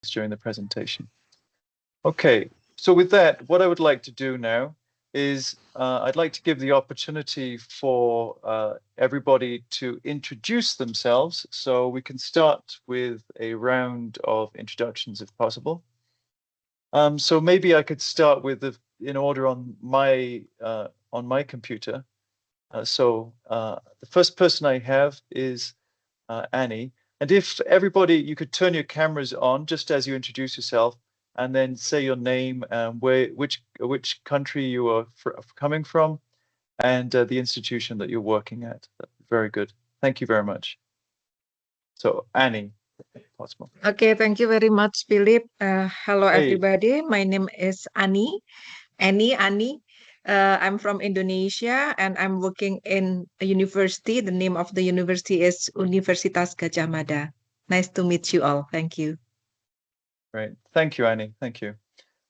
questions during the presentation. Okay, so with that, what I would like to do now is I'd like to give the opportunity for everybody to introduce themselves. So we can start with a round of introductions if possible. So maybe I could start with in order on my computer. So the first person I have is Annie. And if everybody, you could turn your cameras on just as you introduce yourself, and then say your name, which country you are coming from, and the institution that you're working at. Very good. Thank you very much. So Annie, if possible. Okay, thank you very much, Philip. Hello, everybody. My name is Annie. Annie. I'm from Indonesia, and I'm working in a university. The name of the university is Universitas Gadjah Mada. Nice to meet you all. Thank you. Great. Thank you, Annie. Thank you.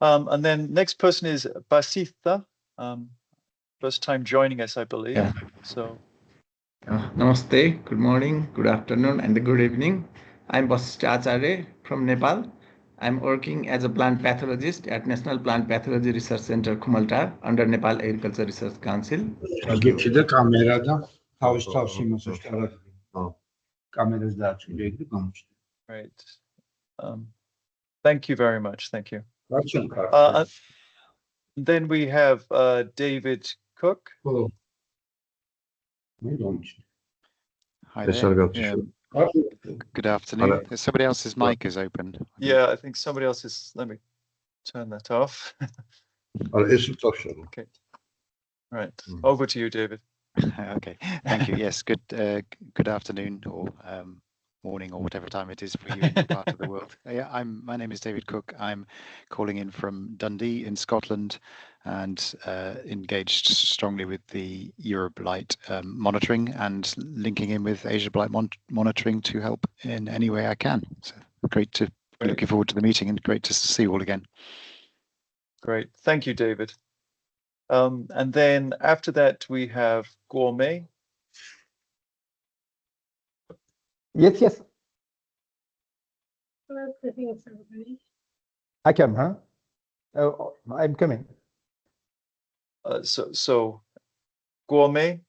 And then next person is Basitha. First time joining us, I believe. Yeah. So. Namaste, good morning, good afternoon, and good evening. I'm Basitha Acharya from Nepal. I'm working as a plant pathologist at National Plant Pathology Research Center, Kumaltar, under Nepal Agriculture Research Council. Right. Thank you very much. Thank you. Then we have David Cook. Hello. Hi there. Yeah. Good afternoon. Somebody else's mic is open. Yeah, I think somebody else is. Let me turn that off. Okay. Right. Over to you, David. Okay. Thank you. Yes. Good afternoon or morning or whatever time it is for you in your part of the world. Yeah, my name is David Cook. I'm calling in from Dundee in Scotland and engaged strongly with the AsiaBlight monitoring and linking in with AsiaBlight monitoring to help in any way I can. So great. Looking forward to the meeting and great to see you all again. Great. Thank you, David. And then after that, we have Gourmet. Yes. I come, huh? Oh, I'm coming. So Gourmet.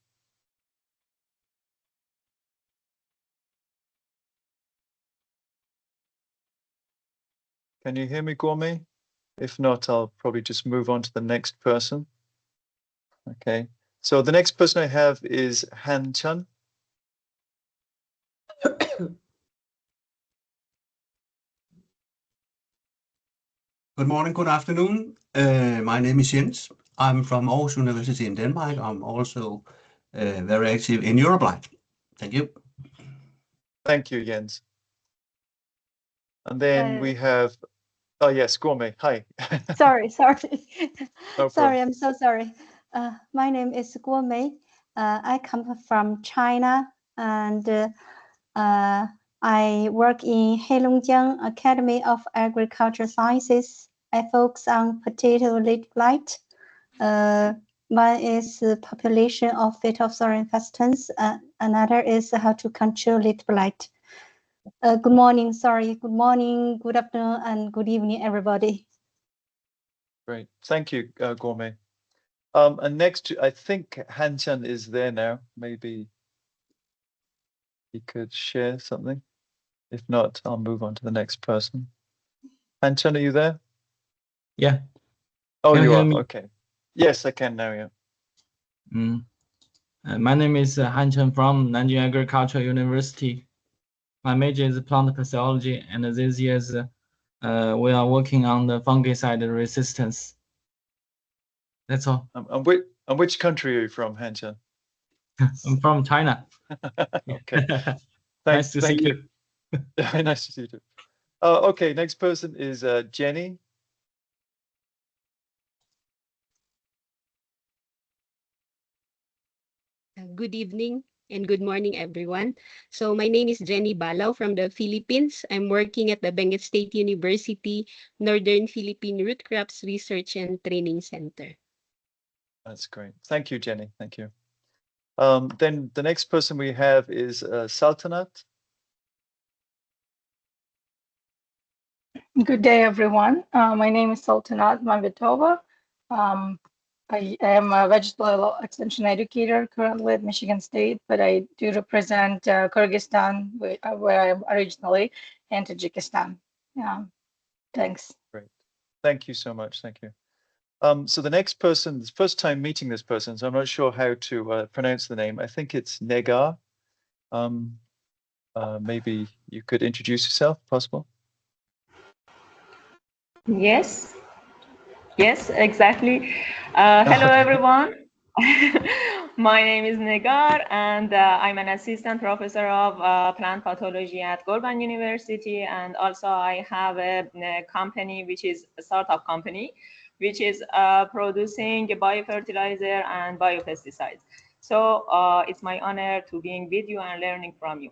Can you hear me, Gourmet? If not, I'll probably just move on to the next person. Okay. So the next person I have is Han Chun. Good morning, good afternoon. My name is Jens. I'm from Aarhus University in Denmark. I'm also very active in AsiaBlight. Thank you. Thank you, Jens. And then we have, oh yes, Gourmet. Hi. Sorry. No sorry, I'm so sorry. My name is Gourmet. I come from China, and I work in Heilongjiang Academy of Agricultural Sciences. I focus on potato leaf blight. One is population of phytophthora infestans. Another is how to control leaf blight. Good morning, good morning, good afternoon, and good evening, everybody. Great. Thank you, Gourmet. And next, I think Han Chun is there now. Maybe he could share something. If not, I'll move on to the next person. Han Chun, are you there? Yeah. Oh, you are. Okay. Yes, I can now. Yeah. My name is Han Chun from Nanjing Agricultural University. My major is plant pathology, and this year we are working on the fungicide resistance. That's all. And which country are you from, Han Chun? I'm from China. Okay. Nice to see you. Nice to see you too. Okay, next person is Jenny. Good evening and good morning, everyone. So my name is Jenny Balao from the Philippines. I'm working at the Benguet State University, Northern Philippine Root Crops Research and Training Center. That's great. Thank you, Jenny. Thank you. Then the next person we have is Saltanat. Good day, everyone. My name is Sultanat Mavitova. I am a vegetable extension educator currently at Michigan State, but I do represent Kyrgyzstan, where I am originally, and Tajikistan. Thanks. Great. Thank you so much. Thank you. So the next person, the first time meeting this person, so I'm not sure how to pronounce the name. I think it's Negar. Maybe you could introduce yourself, possible? Yes, yes, exactly. Hello, everyone. My name is Negar, and I'm an assistant professor of plant pathology at Gorban University. And also I have a company, which is a startup company, which is producing biofertilizer and biopesticides. So it's my honor to being with you and learning from you.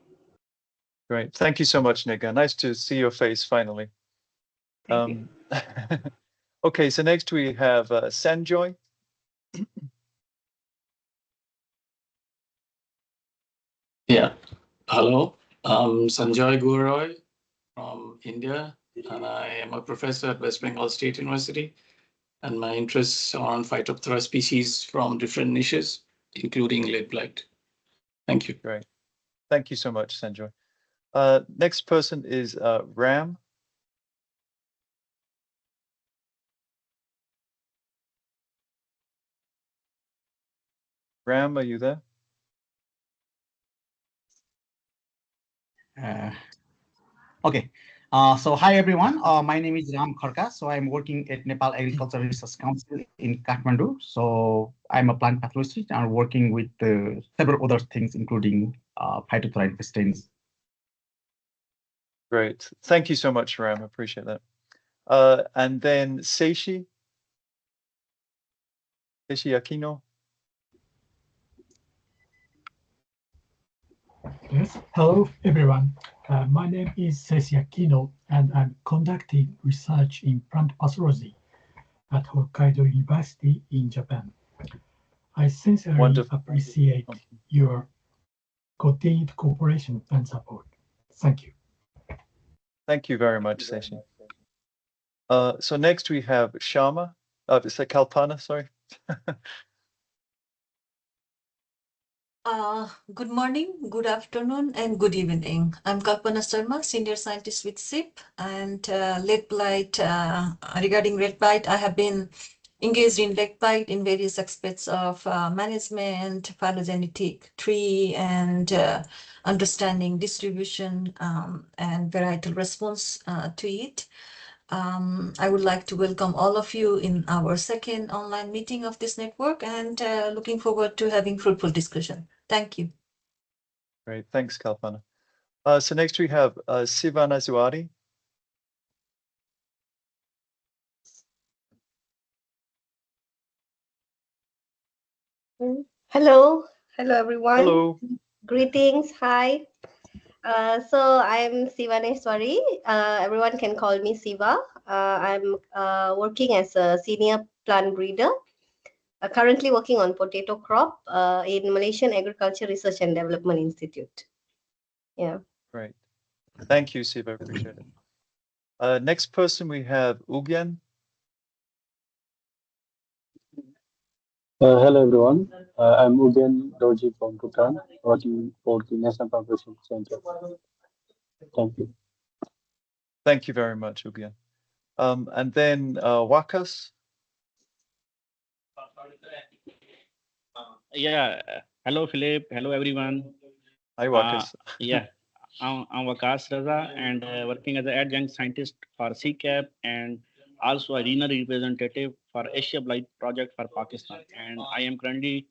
Great. Thank you so much, Negar. Nice to see your face finally. Thank you. Okay, so next we have Sanjoy. Yeah, hello, I'm Sanjoy Guha Roy from India, and I am a professor at West Bengal State University, and my interests are on Phytophthora species from different niches, including lead blight. Thank you. Great. Thank you so much, Sanjoy. Next person is Ram. Ram, are you there? Okay. So hi everyone. My name is Ram Kharka. So I'm working at Nepal Agricultural Research Council in Kathmandu. So I'm a plant pathologist and working with several other things, including phytophthora infestans. Great. Thank you so much, Ram. I appreciate that. And then Seishi Aquino. Yes, hello everyone. My name is Seishi Aquino, and I'm conducting research in plant pathology at Hokkaido University in Japan. I sincerely appreciate your continued cooperation and support. Thank you. Thank you very much, Seishi. So next we have Sharma. It's Kalpana, sorry. Good morning, good afternoon, and good evening. I'm Kalpana Sharma, senior scientist with SIP, and lead blight. Regarding lead blight, I have been engaged in lead blight in various aspects of management, phylogenetic tree, and understanding distribution and varietal response to it. I would like to welcome all of you in our second online meeting of this network, and looking forward to having fruitful discussion. Thank you. Great, thanks, Kalpana. So next we have Sivana Zuari. Hello everyone. Hello. Greetings. Hi. So I'm Sivaneswari. Everyone can call me Siva. I'm working as a senior plant breeder. Currently working on potato crop in Malaysian Agriculture Research and Development Institute. Yeah. Great. Thank you, Siva. Appreciate it. Next person we have Ugyen. Hello everyone, I'm Ugyen Dorji from Bhutan, working for the National Population Center. Thank you. Thank you very much, Ugyen. And then Wakas. Yeah, hello Philip, hello everyone. Hi Wakas. Yeah, I'm Wakas Raza and working as an adjunct scientist for CCCAP and also a regional representative for AsiaBlight project for Pakistan. And I am currently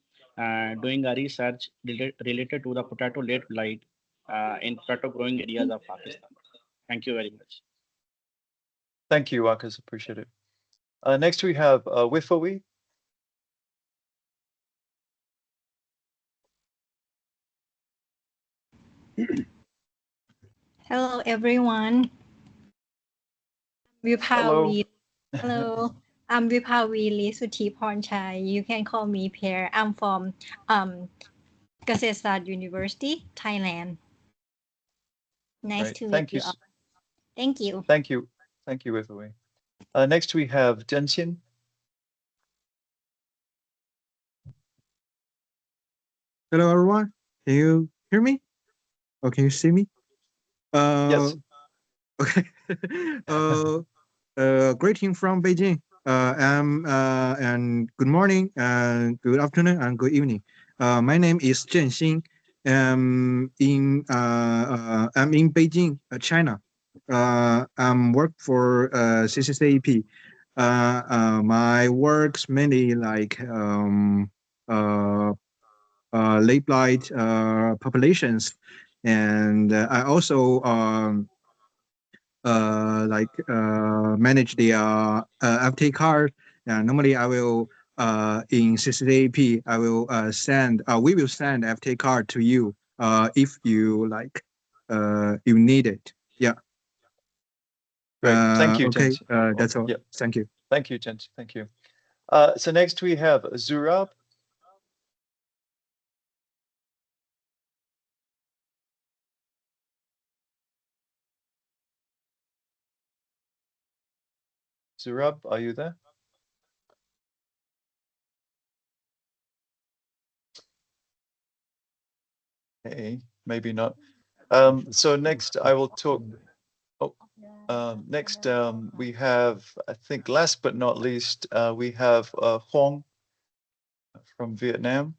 doing a research related to the potato lead blight in potato growing areas of Pakistan. Thank you very much. Thank you, Wakas. Appreciate it. Next we have Wifowi. Hello, everyone. Hello. Hello. I'm Vipavili Suthipornchai. You can call me Pear. I'm from Kasetsart University, Thailand. Nice Great. to Thank meet you all. Thank you. Thank you. Thank you, Wifaway. Next we have Zhenxin. Hello, everyone. Can you hear me? Or can you see me? Yes. Okay. Greeting from Beijing. And good morning, and good afternoon, and good evening. My name is Zhen Xin. I'm in Beijing, China. I'm work for CCCAP. My work's mainly like late blight populations, and I also manage the FT card. Normally, I will in CCCAP, I will send. We will send FT card to you if you like. You need it. Yeah. Great. Thank you, Okay. Zhenxin. That's all. Yeah. Thank you. Thank you, Zhenxin. Thank you. So next we have Zurab. Zurab, are you there? Hey, maybe not. So next I will talk. Next we have, I think, last but not least, we have Huang from Vietnam.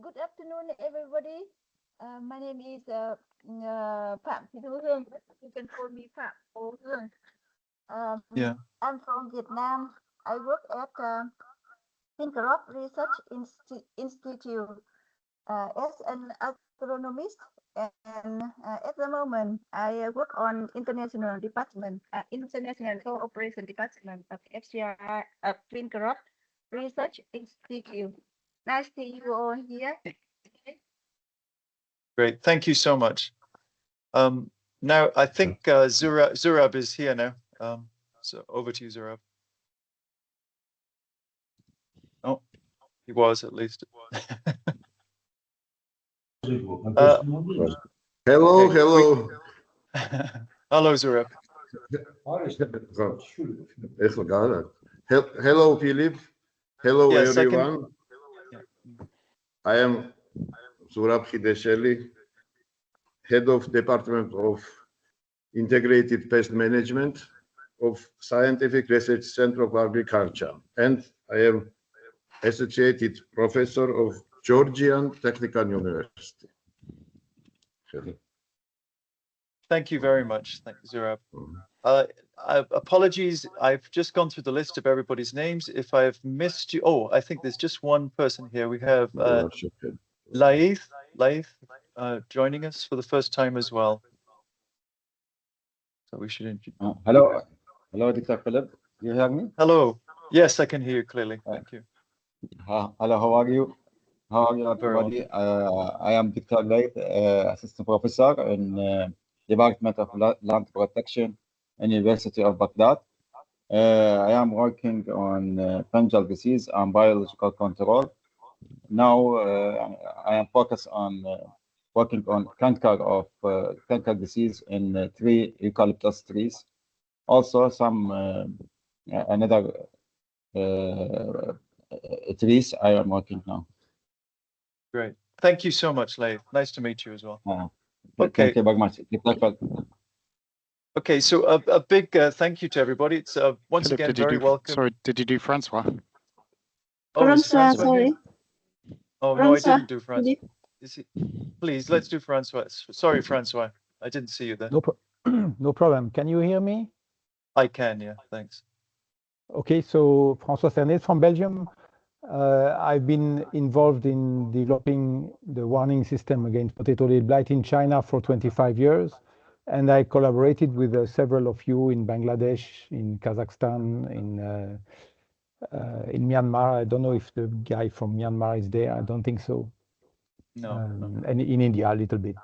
Good afternoon, everybody. My name is Phạm Thị Thu Hương. You can call me Phạm Ô Hương. Yeah. I'm from Vietnam. I work at Kear Research Institute as an agronomist, and at the moment I work on international cooperation department of FCR Kear Research Institute. Nice to see you all here. Great. Thank you so much. Now I think Zurab is here now. So over to you, Zurab. Oh, he was at least. Hello, okay, hello. Hello, Zurab. Hello, Philip. Hello, yes, everyone. Yeah. I am Zurab Hidesheli, Head of Department of Integrated Pest Management of Scientific Research Center of Agriculture, and I am Associated Professor of Georgian Technical University. Thank you very much. Thank you, Zurab. Apologies, I've just gone through the list of everybody's names. If I've missed you, oh, I think there's just one person here. We have Laith joining us for the first time as well. So we should introduce. Hello, Dr. Philip. You hear me? Hello. Yes, I can hear you clearly. Thank you. Hello, how are you? How are you, everybody? I am Dr. Laith, Assistant Professor in Department of Land Protection, University of Baghdad. I am working on fungal disease and biological control. Now I am focused on working on canker disease in 3 eucalyptus trees. Also some another trees I am working now. Great. Thank you so much, Laith. Nice to meet you as well. Okay. Thank you very much. Okay, so a big thank you to everybody. It's once Philip, again very welcome. Sorry, did you do Francois? Oh, is Francois sorry. here? Oh, no, I didn't do Francois. Please, let's do Francois. Sorry, Francois. I didn't see you there. No problem. Can you hear me? I can, yeah. Thanks. Okay, so François Cernet from Belgium. I've been involved in developing the warning system against potato leaf blight in China for 25 years. And I collaborated with several of you in Bangladesh, in Kazakhstan, in Myanmar. I don't know if the guy from Myanmar is there. I don't think so. No. And in India a little bit.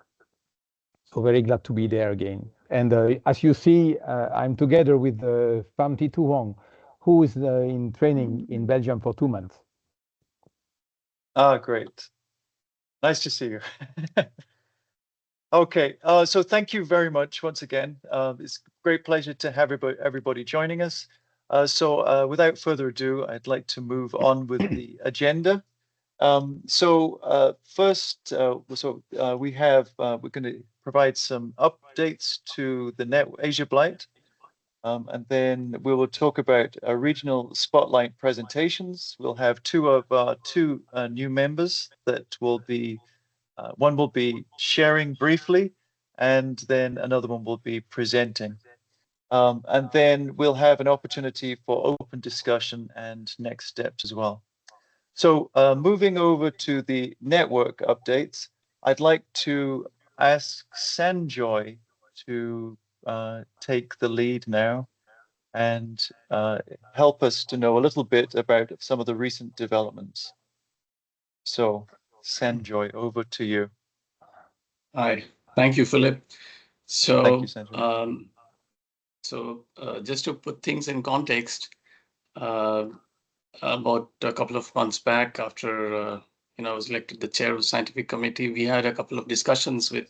So very glad to be there again. And as you see, I'm together with Pham Thi Thu Hong, who is in training in Belgium for 2 months. Ah, great. Nice to see you. Okay, so thank you very much once again. It's a great pleasure to have everybody joining us. Without further ado, I'd like to move on with the agenda. First, we're going to provide some updates to the AsiaBlight, and then we will talk about regional spotlight presentations. We'll have two new members that will be, one will be sharing briefly, and then another one will be presenting. And then we'll have an opportunity for open discussion and next steps as well. So moving over to the network updates, I'd like to ask Sanjoy to take the lead now and help us to know a little bit about some of the recent developments. So Sanjoy, over to you. Hi, thank you, Philip. So, thank you, Sanjoy. Just to put things in context, about a couple of months back, after I was elected the chair of the scientific committee, we had a couple of discussions with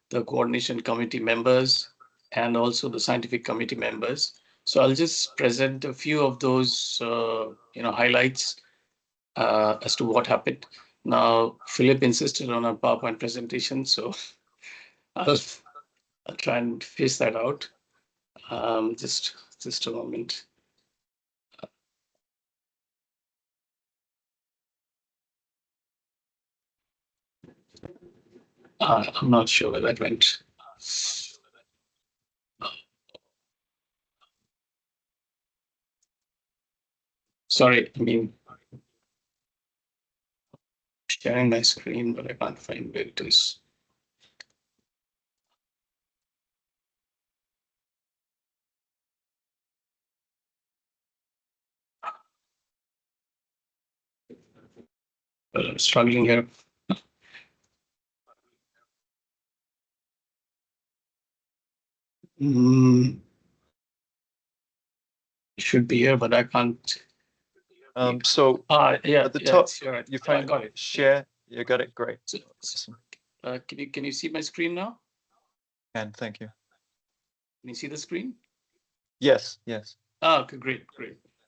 the coordination committee members and also the scientific committee members. So I'll just present a few of those highlights as to what happened. Now, Philip insisted on a PowerPoint presentation, so I'll try and face that out. Just a moment. I'm not sure where that went. Sorry, I mean, sharing my screen, but I can't find where it is. Well, I'm struggling here. Should be here, but I can't. Yeah, at the top, sure. You find got it. Share. You got it. Great. Awesome. Can you see my screen now? And thank you. Can you see the screen? Yes. Yes. Okay, great.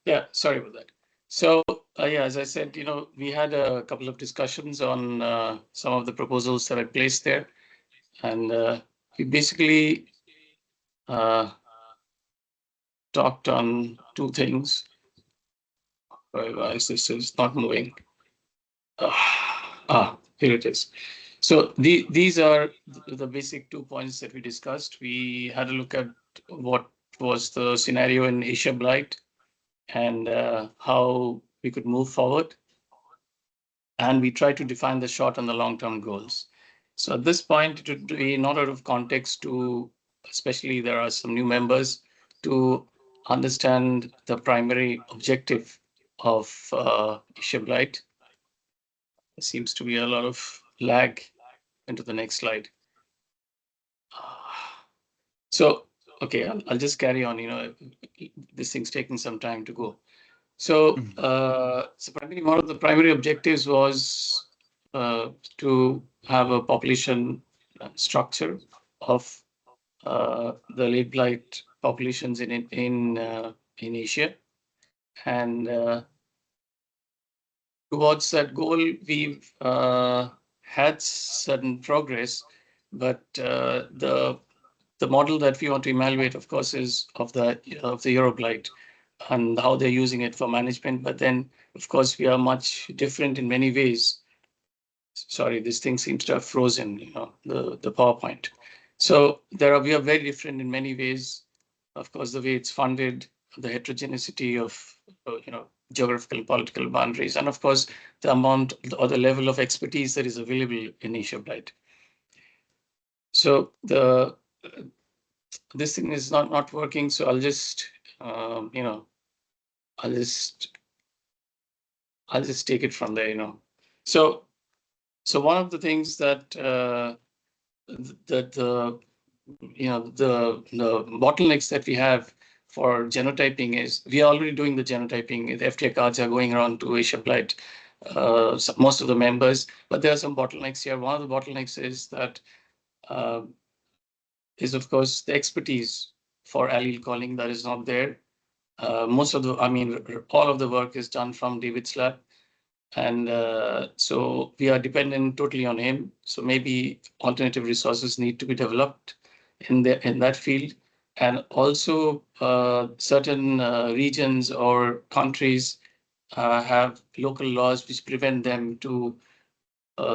Yeah, sorry about that. So as I said, we had a couple of discussions on some of the proposals that I placed there, and we basically talked on two things. Why is this not moving? Here it is. So these are the basic 2 points that we discussed. We had a look at what was the scenario in AsiaBlight and how we could move forward. And we tried to define the short and the long-term goals. So at this point, it would be not out of context to, especially there are some new members, to understand the primary objective of AsiaBlight. There seems to be a lot of lag into the next slide. So, okay, I'll just carry on. This thing's taking some time to go. So, primarily one of the primary objectives was to have a population structure of the late blight populations in Asia, and towards that goal, we've had certain progress, but the model that we want to evaluate, of course, is of the Euroblight and how they're using it for management. But then, of course, we are much different in many ways. Sorry, this thing seems to have frozen, the PowerPoint. So we are very different in many ways. Of course, the way it's funded, the heterogeneity of, geographical and political boundaries, and of course, the amount or the level of expertise that is available in AsiaBlight. So this thing is not working. So I'll just, I'll just take it from there, So one of the things that the bottlenecks that we have for genotyping is we are already doing the genotyping. The FTA cards are going around to AsiaBlight, most of the members, but there are some bottlenecks here. One of the bottlenecks is that is, of course, the expertise for allele calling that is not there. Most of the, all of the work is done from David's lab. And so we are dependent totally on him. So maybe alternative resources need to be developed in that field. And also certain regions or countries have local laws which prevent them to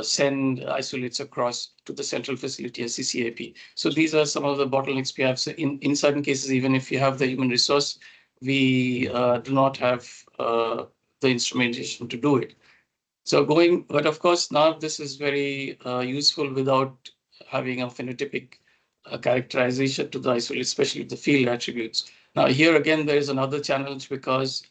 send isolates across to the central facility as CCAP. So these are some of the bottlenecks we have. So in certain cases, even if you have the human resource, we do not have the instrumentation to do it. So but of course, now this is very useful without having a phenotypic characterization to the isolate, especially the field attributes. Now here again, there is another challenge because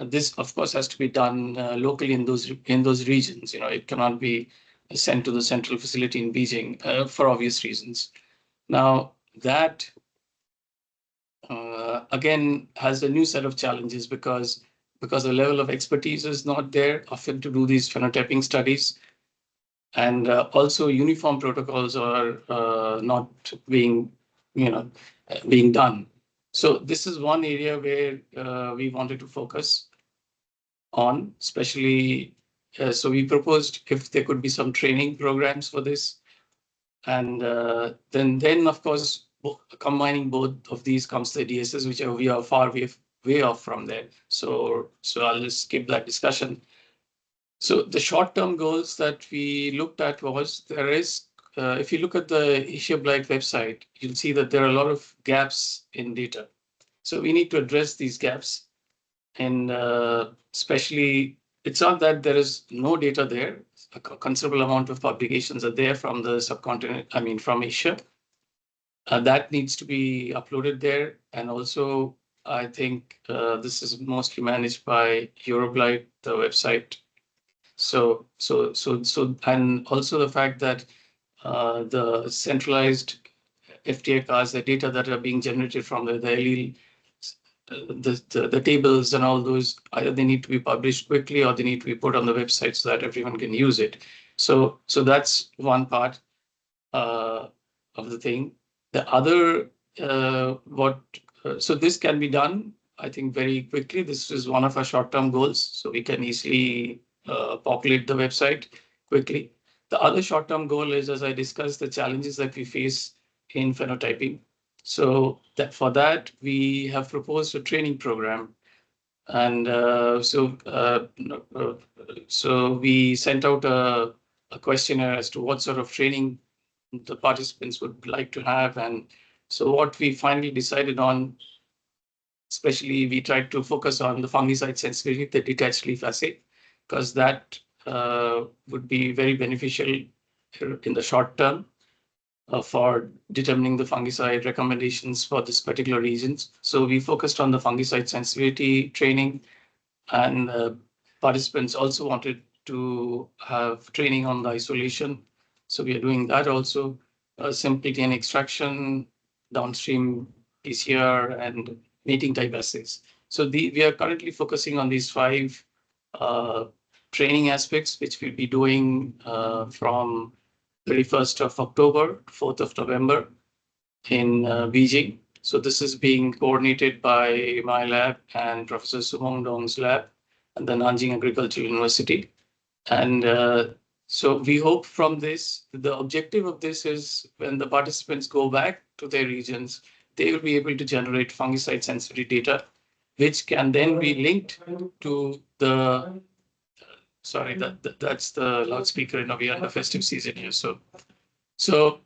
this, of course, has to be done locally in those regions. It cannot be sent to the central facility in Beijing for obvious reasons. Now that again has a new set of challenges because the level of expertise is not there often to do these phenotyping studies. And also uniform protocols are not being done. So this is one area where we wanted to focus on, especially, so we proposed if there could be some training programs for this. And then of course, combining both of these comes the DSS, which we are far way off from there. So I'll just skip that discussion. So the short-term goals that we looked at was there is, if you look at the AsiaBlight website, you'll see that there are a lot of gaps in data. So we need to address these gaps. And especially, it's not that there is no data there. A considerable amount of publications are there from the subcontinent, from Asia. That needs to be uploaded there. And also, I think this is mostly managed by AsiaBlight, the website. So, and also the fact that the centralized FTA cards, the data that are being generated from the allele, the tables and all those, either they need to be published quickly or they need to be put on the website so that everyone can use it. So that's one part of the thing. The other, so this can be done, I think, very quickly. This is one of our short-term goals, so we can easily populate the website quickly. The other short-term goal is, as I discussed, the challenges that we face in phenotyping. So for that, we have proposed a training program. And so we sent out a questionnaire as to what sort of training the participants would like to have. And so what we finally decided on, especially we tried to focus on the fungicide sensitivity, the detached leaf assay, because that would be very beneficial in the short term for determining the fungicide recommendations for this particular regions. So we focused on the fungicide sensitivity training, and participants also wanted to have training on the isolation. So we are doing that also, simple DNA extraction, downstream PCR, and mating type assays. So we are currently focusing on these 5 training aspects, which we'll be doing from 31st of October, 4th of November in Beijing. So this is being coordinated by my lab and Professor Sumong Dong's lab and the Nanjing Agricultural University. And so we hope from this, the objective of this is when the participants go back to their regions, they will be able to generate fungicide sensitivity data, which can then be linked to the, sorry, that's the loudspeaker, we are in the festive season here. So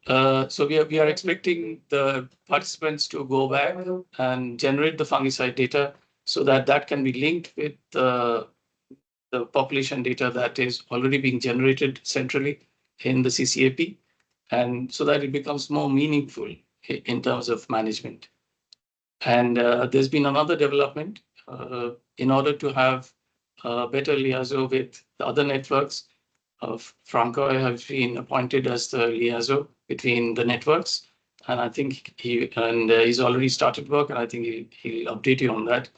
we are expecting the participants to go back and generate the fungicide data so that can be linked with the population data that is already being generated centrally in the CCAP, and so that it becomes more meaningful in terms of management. And there's been another development in order to have better liaison with the other networks. Franco has been appointed as the liaison between the networks, and I think he's already started work, and I think he'll update you on that.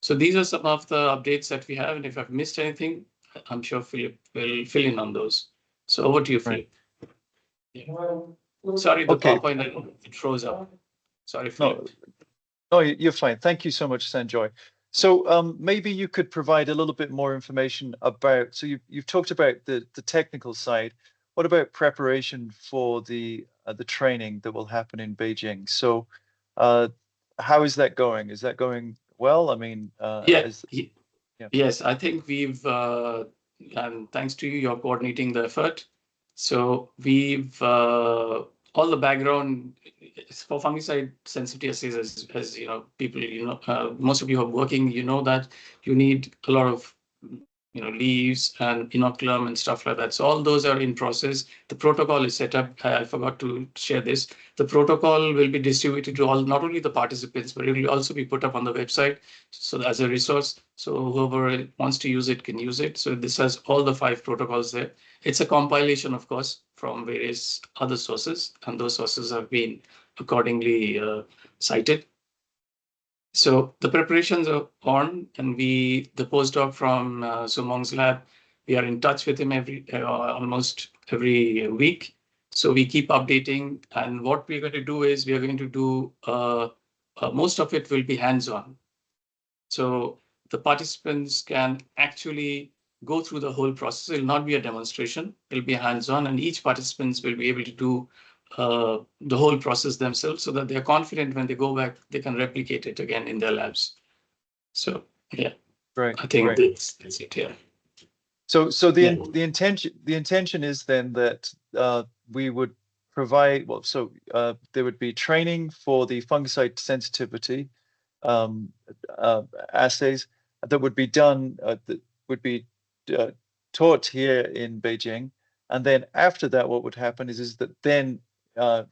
So these are some of the updates that we have, and if I've missed anything, I'm sure Philip will fill in on those. So over to you, Philip. Yeah. Sorry, the PowerPoint, it froze up. Sorry for it. No, you're fine. Thank you so much, Sanjoy. So maybe you could provide a little bit more information about, so you've talked about the technical side. What about preparation for the training that will happen in Beijing? So how is that going? Is that going well? I mean, Yes, I think we've, and thanks to you, you're coordinating the effort. So we've, all the background for fungicide sensitivity assays, as you know, people, most of you are working, you know that you need a lot of leaves and inoculum and stuff like that. So all those are in process. The protocol is set up. I forgot to share this. The protocol will be distributed to all, not only the participants, but it will also be put up on the website. So as a resource, so whoever wants to use it can use it. So this has all the 5 protocols there. It's a compilation, of course, from various other sources, and those sources have been accordingly cited. So the preparations are on, and the postdoc from Sumong's lab, we are in touch with him almost every week. So we keep updating, and what we're going to do is we are going to do most of it will be hands-on. So the participants can actually go through the whole process. It will not be a demonstration. It will be hands-on, and each participant will be able to do the whole process themselves, so that they're confident when they go back, they can replicate it again in their labs. So yeah, right. I think that's it. Yeah. So the intention is then that we would provide, well, so there would be training for the fungicide sensitivity assays that would be done, that would be taught here in Beijing. And then after that, what would happen is that then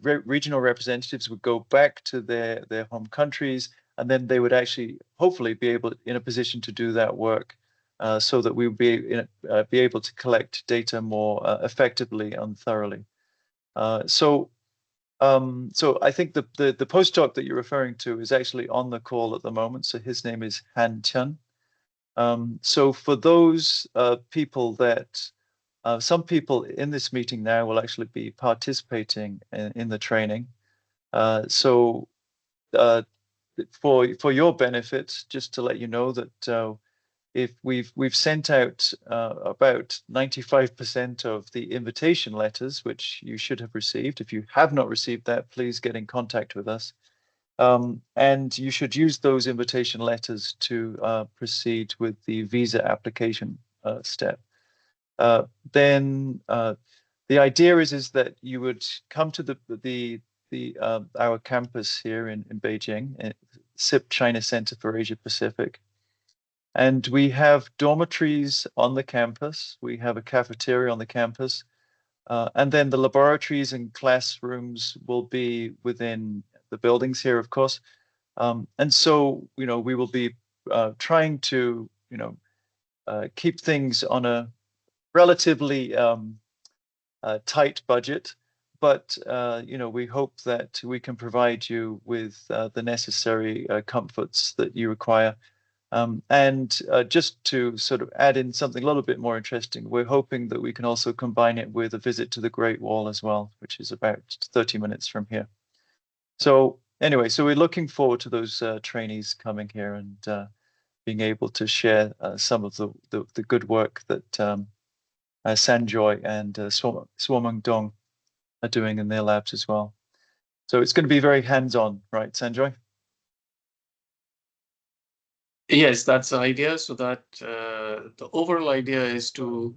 regional representatives would go back to their home countries, and then they would actually hopefully be in a position to do that work, so that we would be able to collect data more effectively and thoroughly. So I think the postdoc that you're referring to is actually on the call at the moment. So his name is Han Chen. So for those people that some people in this meeting now will actually be participating in the training. So for your benefit, just to let you know that if we've sent out about 95% of the invitation letters, which you should have received. If you have not received that, please get in contact with us. And you should use those invitation letters to proceed with the visa application step. Then the idea is that you would come to our campus here in Beijing, CCCAP China Center for Asia Pacific. And we have dormitories on the campus. We have a cafeteria on the campus. And then the laboratories and classrooms will be within the buildings here, of course. And so, we will be trying to, keep things on a relatively tight budget. But, we hope that we can provide you with the necessary comforts that you require. And just to sort of add in something a little bit more interesting, we're hoping that we can also combine it with a visit to the Great Wall as well, which is about 30 minutes from here. So anyway, so we're looking forward to those trainees coming here and being able to share some of the good work that Sanjoy and Swomeng Dong are doing in their labs as well. So it's going to be very hands-on, right, Sanjoy? Yes, that's the idea. So that the overall idea is to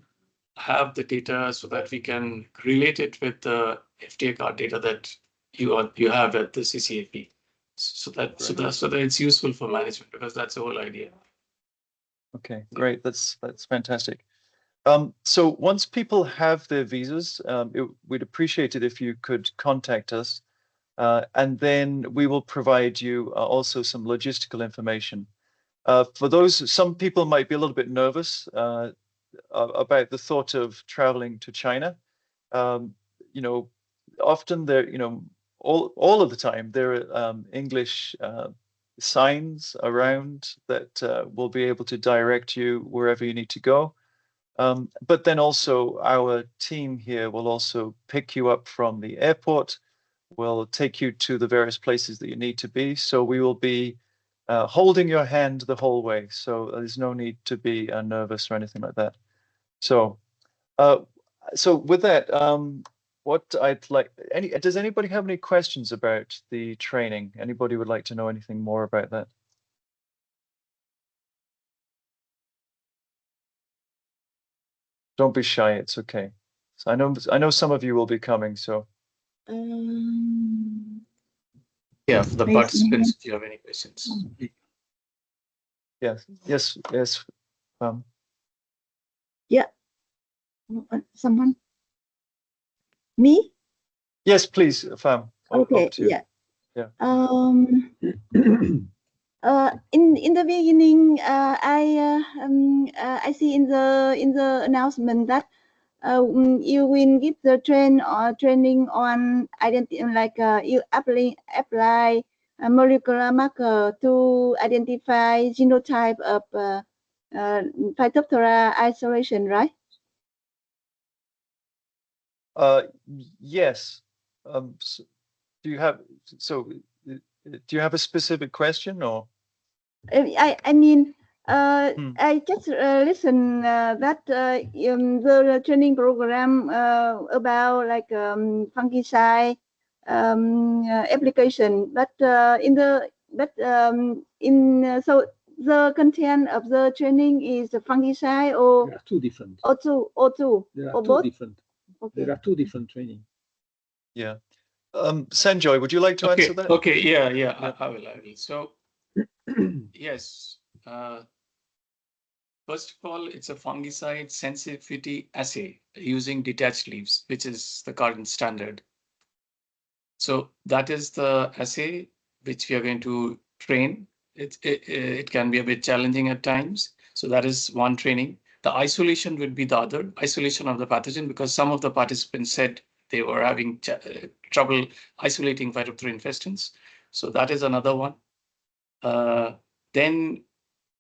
have the data so that we can relate it with the FTA card data that you have at the CCAP, so that it's useful for management, because that's the whole idea. Okay, great. That's fantastic. So once people have their visas, we'd appreciate it if you could contact us, and then we will provide you also some logistical information. For those, some people might be a little bit nervous about the thought of traveling to China. Often there, all of the time there are English signs around that will be able to direct you wherever you need to go. But then also our team here will also pick you up from the airport. We'll take you to the various places that you need to be. So we will be holding your hand the whole way. So there's no need to be nervous or anything like that. So, with that, what I'd like, does anybody have any questions about the training? Anybody would like to know anything more about that? Don't be shy, it's okay. So I know some of you will be coming, so. Yeah, for the participants, if you have any questions. Yes. Yeah. Someone? Me? Yes, please, Pham. Okay, yeah. Yeah. In the beginning, I see in the announcement that you will give the training on you apply a molecular marker to identify genotype of Phytophthora isolation, right? Yes. Do you have a specific question or? I mean, I just listen that the training program about fungicide application, but so the content of the training is fungicide or there are two different. Or two. There or are two both? different. Okay. There are two different training. Yeah. Sanjoy, would you like to answer that? Okay. Yeah. I will. So, yes. First of all, it's a fungicide sensitivity assay using detached leaves, which is the current standard. So that is the assay which we are going to train. It can be a bit challenging at times. So that is one training. The isolation would be the other, isolation of the pathogen, because some of the participants said they were having trouble isolating Phytophthora infestans. So that is another one. Then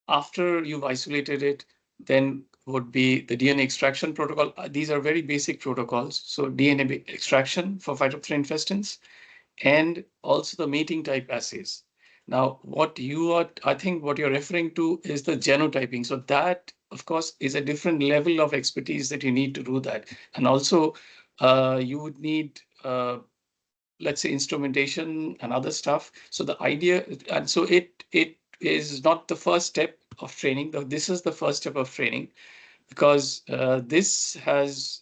after you've isolated it, then would be the DNA extraction protocol. These are very basic protocols. So DNA extraction for Phytophthora infestans, and also the mating type assays. Now, I think what you're referring to is the genotyping. So that, of course, is a different level of expertise that you need to do that. And also, you would need, let's say, instrumentation and other stuff. So the idea, and so it is not the first step of training. This is the first step of training, because this has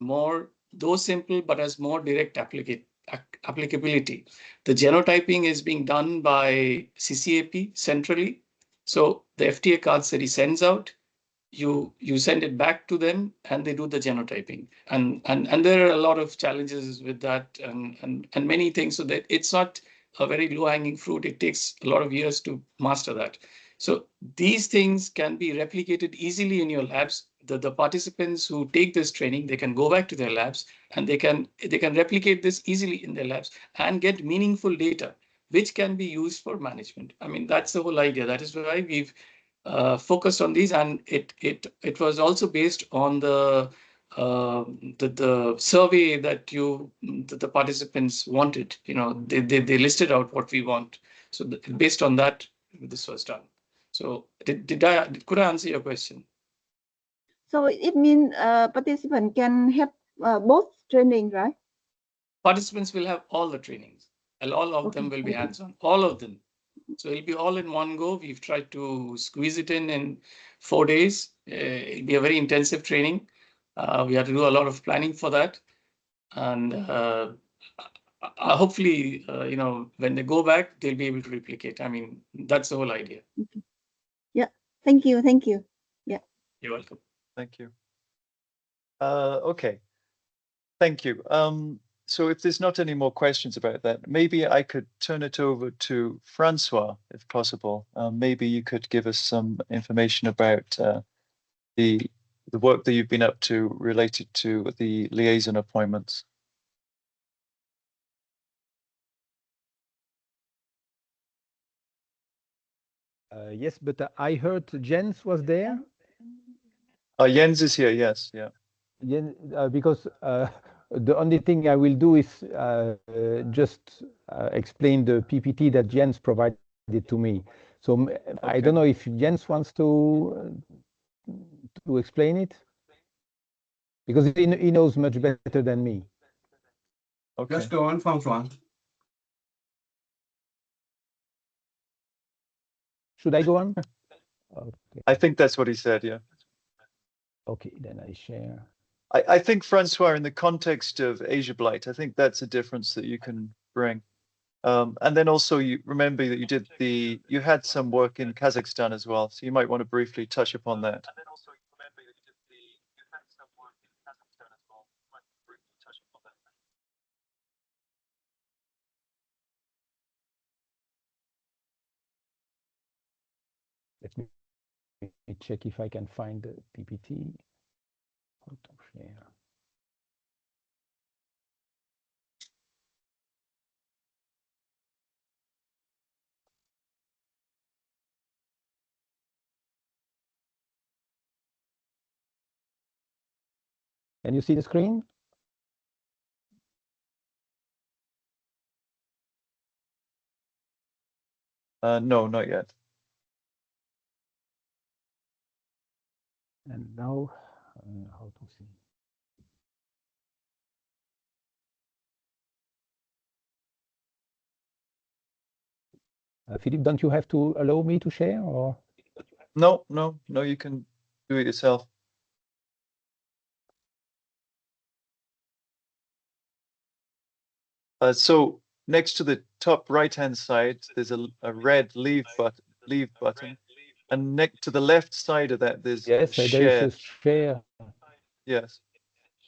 more, though simple, but has more direct applicability. The genotyping is being done by CCCAP centrally. So the FTA cards that he sends out, you send it back to them and they do the genotyping. And there are a lot of challenges with that and many things, so that it's not a very low-hanging fruit. It takes a lot of years to master that. So these things can be replicated easily in your labs. The participants who take this training, they can go back to their labs and they can replicate this easily in their labs and get meaningful data, which can be used for management. I mean, that's the whole idea. That is why we've focused on these, and it was also based on the survey that the participants wanted. You know, they listed out what we want. So based on that, this was done. So could I answer your question? So it means participant can have both training, right? Participants will have all the trainings, and all of them will be hands-on, all of them. So it'll be all in one go. We've tried to squeeze it in 4 days. It'll be a very intensive training. We have to do a lot of planning for that. And hopefully, when they go back, they'll be able to replicate. I mean, that's the whole idea. Okay. Yeah. Thank you. Thank you. Yeah. You're welcome. Thank you. Okay. Thank you. So if there's not any more questions about that, maybe I could turn it over to Francois, if possible. Maybe you could give us some information about the work that you've been up to related to the liaison appointments. Yes, but I heard Jens was there. Jens is here, yes, yeah. Jens, because the only thing I will do is just explain the PPT that Jens provided to me. So I don't know if Jens wants to explain it, because he knows much better than me. Okay. Just go on, Francois. Should I go on? Okay. I think that's what he said, yeah. Okay, then I share. I think, Francois, in the context of AsiaBlight, I think that's a difference that you can bring. And then also you remember that you had some work in Kazakhstan as well, so you might want to briefly touch upon that. Let me check if I can find the PPT. How to share. Can you see the screen? No, not yet. And now, how to see? Philippe, don't you have to allow me to share, or? No, you can do it yourself. So next to the top right-hand side, there's a red leave button, and next to the left side of that, there's share. There is a share. Yes.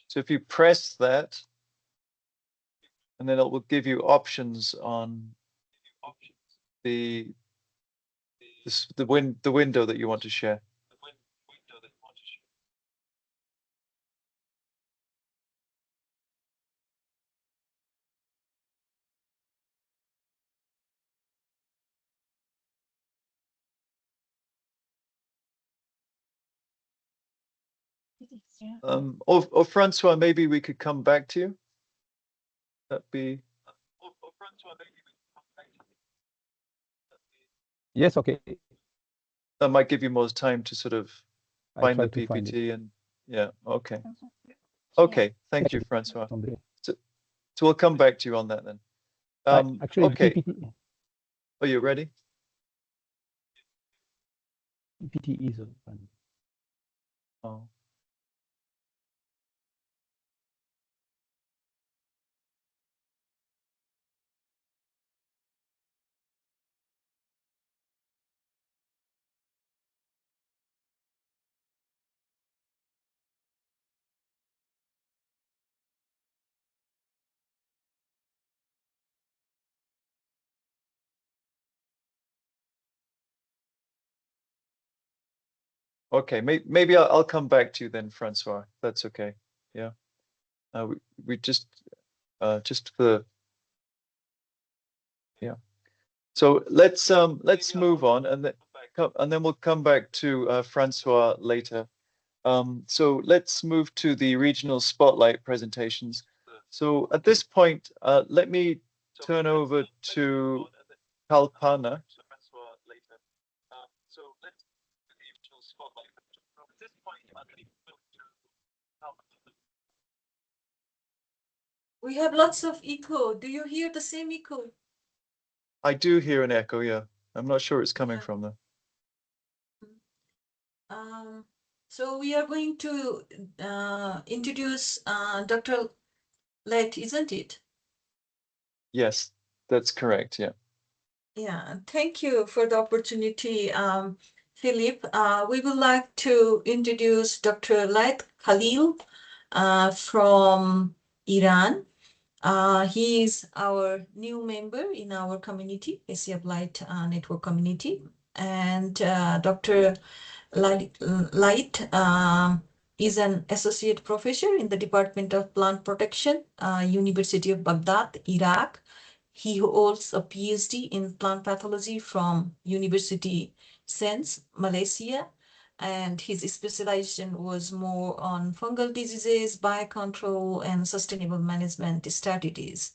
So if you press that, and then it will give you options on the window that you want to share. Or Francois, maybe we could come back to you. That'd be. Yes, okay. That might give you more time to sort of find the PPT find and yeah, okay. Okay, thank you, Francois. So we'll come back to you on that then. Actually, okay. PPT. Are you ready? PPT is open. Oh. Okay, maybe I'll come back to you then, Francois. That's okay. Yeah. We just for yeah. So let's move on, and then we'll come back to Francois later. So let's move to the regional spotlight presentations. So at this point, let me turn over to Kalpana. We have lots of echo. Do you hear the same echo? I do hear an echo, yeah. I'm not sure it's coming from though. So we are going to introduce Dr. Lett, isn't it? Yes, that's correct, yeah. Yeah, thank you for the opportunity, Philip. We would like to introduce Dr. Lett Khalil from Iran. He is our new member in our community, AsiaBlight Network community. And Dr. Light is an associate professor in the Department of Plant Protection, University of Baghdad, Iraq. He holds a PhD in plant pathology from University Sens, Malaysia. and his specialization was more on fungal diseases, biocontrol, and sustainable management strategies.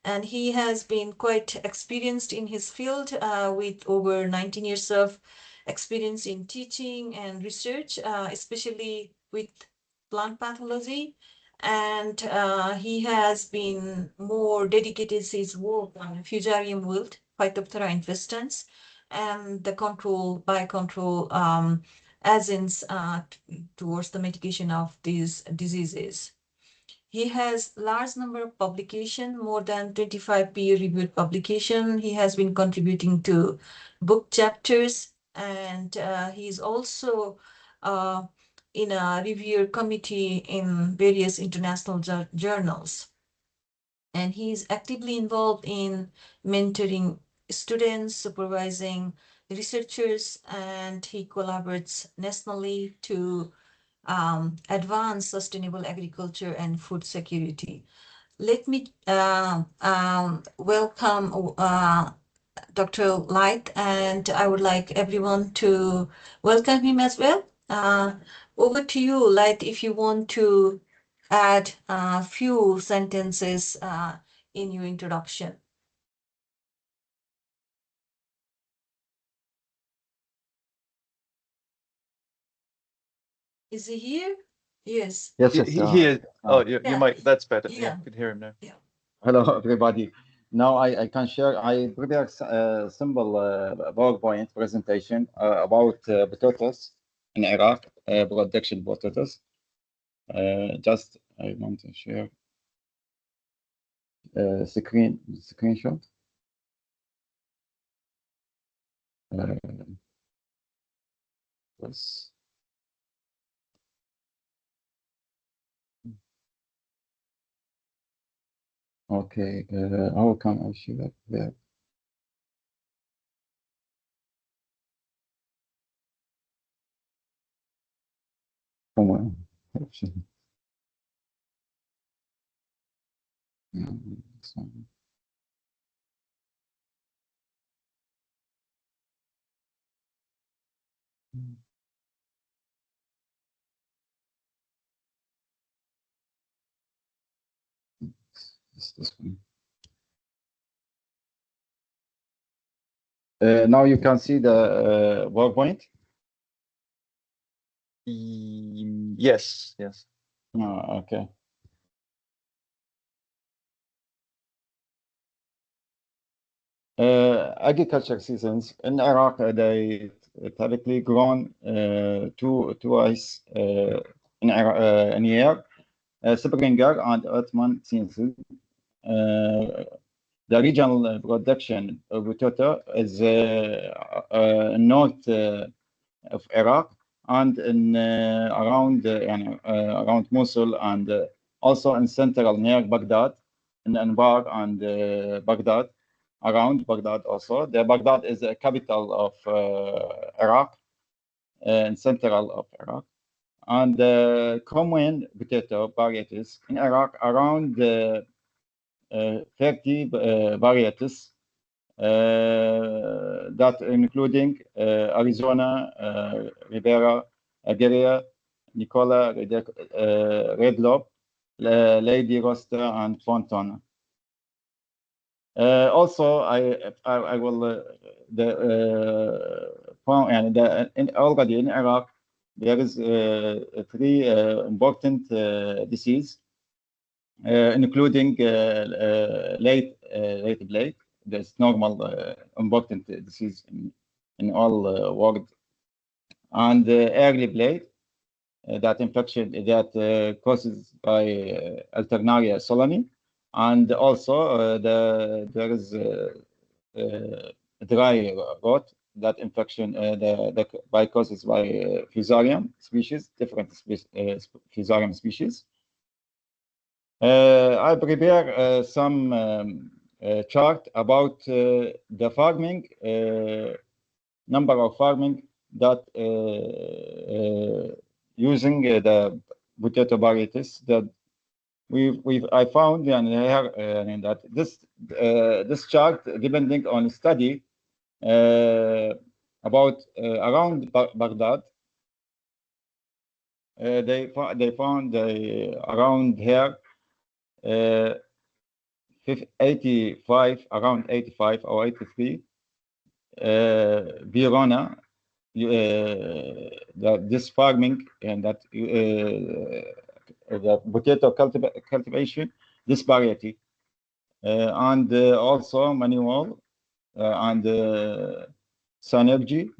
And he has been quite experienced in his field with over 19 years of experience in teaching and research, especially with plant pathology. And he has been more dedicated to his work on Fusarium wilt, Phytophthora infestans, and the biocontrol agents towards the mitigation of these diseases. He has large number of publication, more than 25 peer-reviewed publication. He has been contributing to book chapters, and he's also in a reviewer committee in various international journals. And he's actively involved in mentoring students, supervising researchers, and he collaborates nationally to advance sustainable agriculture and food security. Let me welcome Dr. Light, and I would like everyone to welcome him as well. Over to you, Light, if you want to add a few sentences in your introduction. Is he here? Yes. Yes, He is. Oh, you Yeah. might. That's better. Yeah. Yeah, you can hear him now. Yeah. Hello, everybody. Now I can share. I prepared a simple PowerPoint presentation about potatoes in Iraq, production potatoes. Just I want to share screenshot. Yes. Okay. How can I share that there? Come on. This one. Now you can see the PowerPoint. Yes. Yes. Oh, okay. Agriculture seasons in Iraq, they typically grown twice in a year, spring and autumn season. The regional production of potato is north of Iraq and in around Mosul, and also in central near Baghdad, in Anbar and Baghdad, around Baghdad also. The Baghdad is the capital of Iraq, in central of Iraq. And common potato varieties in Iraq, around 30 varieties, that including Arizona, Rivera, Aguirre, Nicola, Red Lobe, Lady Roster, and Fontana. Also, I will already in Iraq there is 3 important diseases, including late blight. That's normal important disease in all world, and early blight, that infection that causes by Alternaria solani, and also there is dry rot, that infection by causes by Fusarium species, different Fusarium species. I prepare some chart about the farming, number of farming that using the potato varieties that I found, and that this chart, depending on study about around Baghdad, they found around here 85, around 85 or 83 Virona, this farming and that the potato cultivation, this variety, and also manual and Synergy,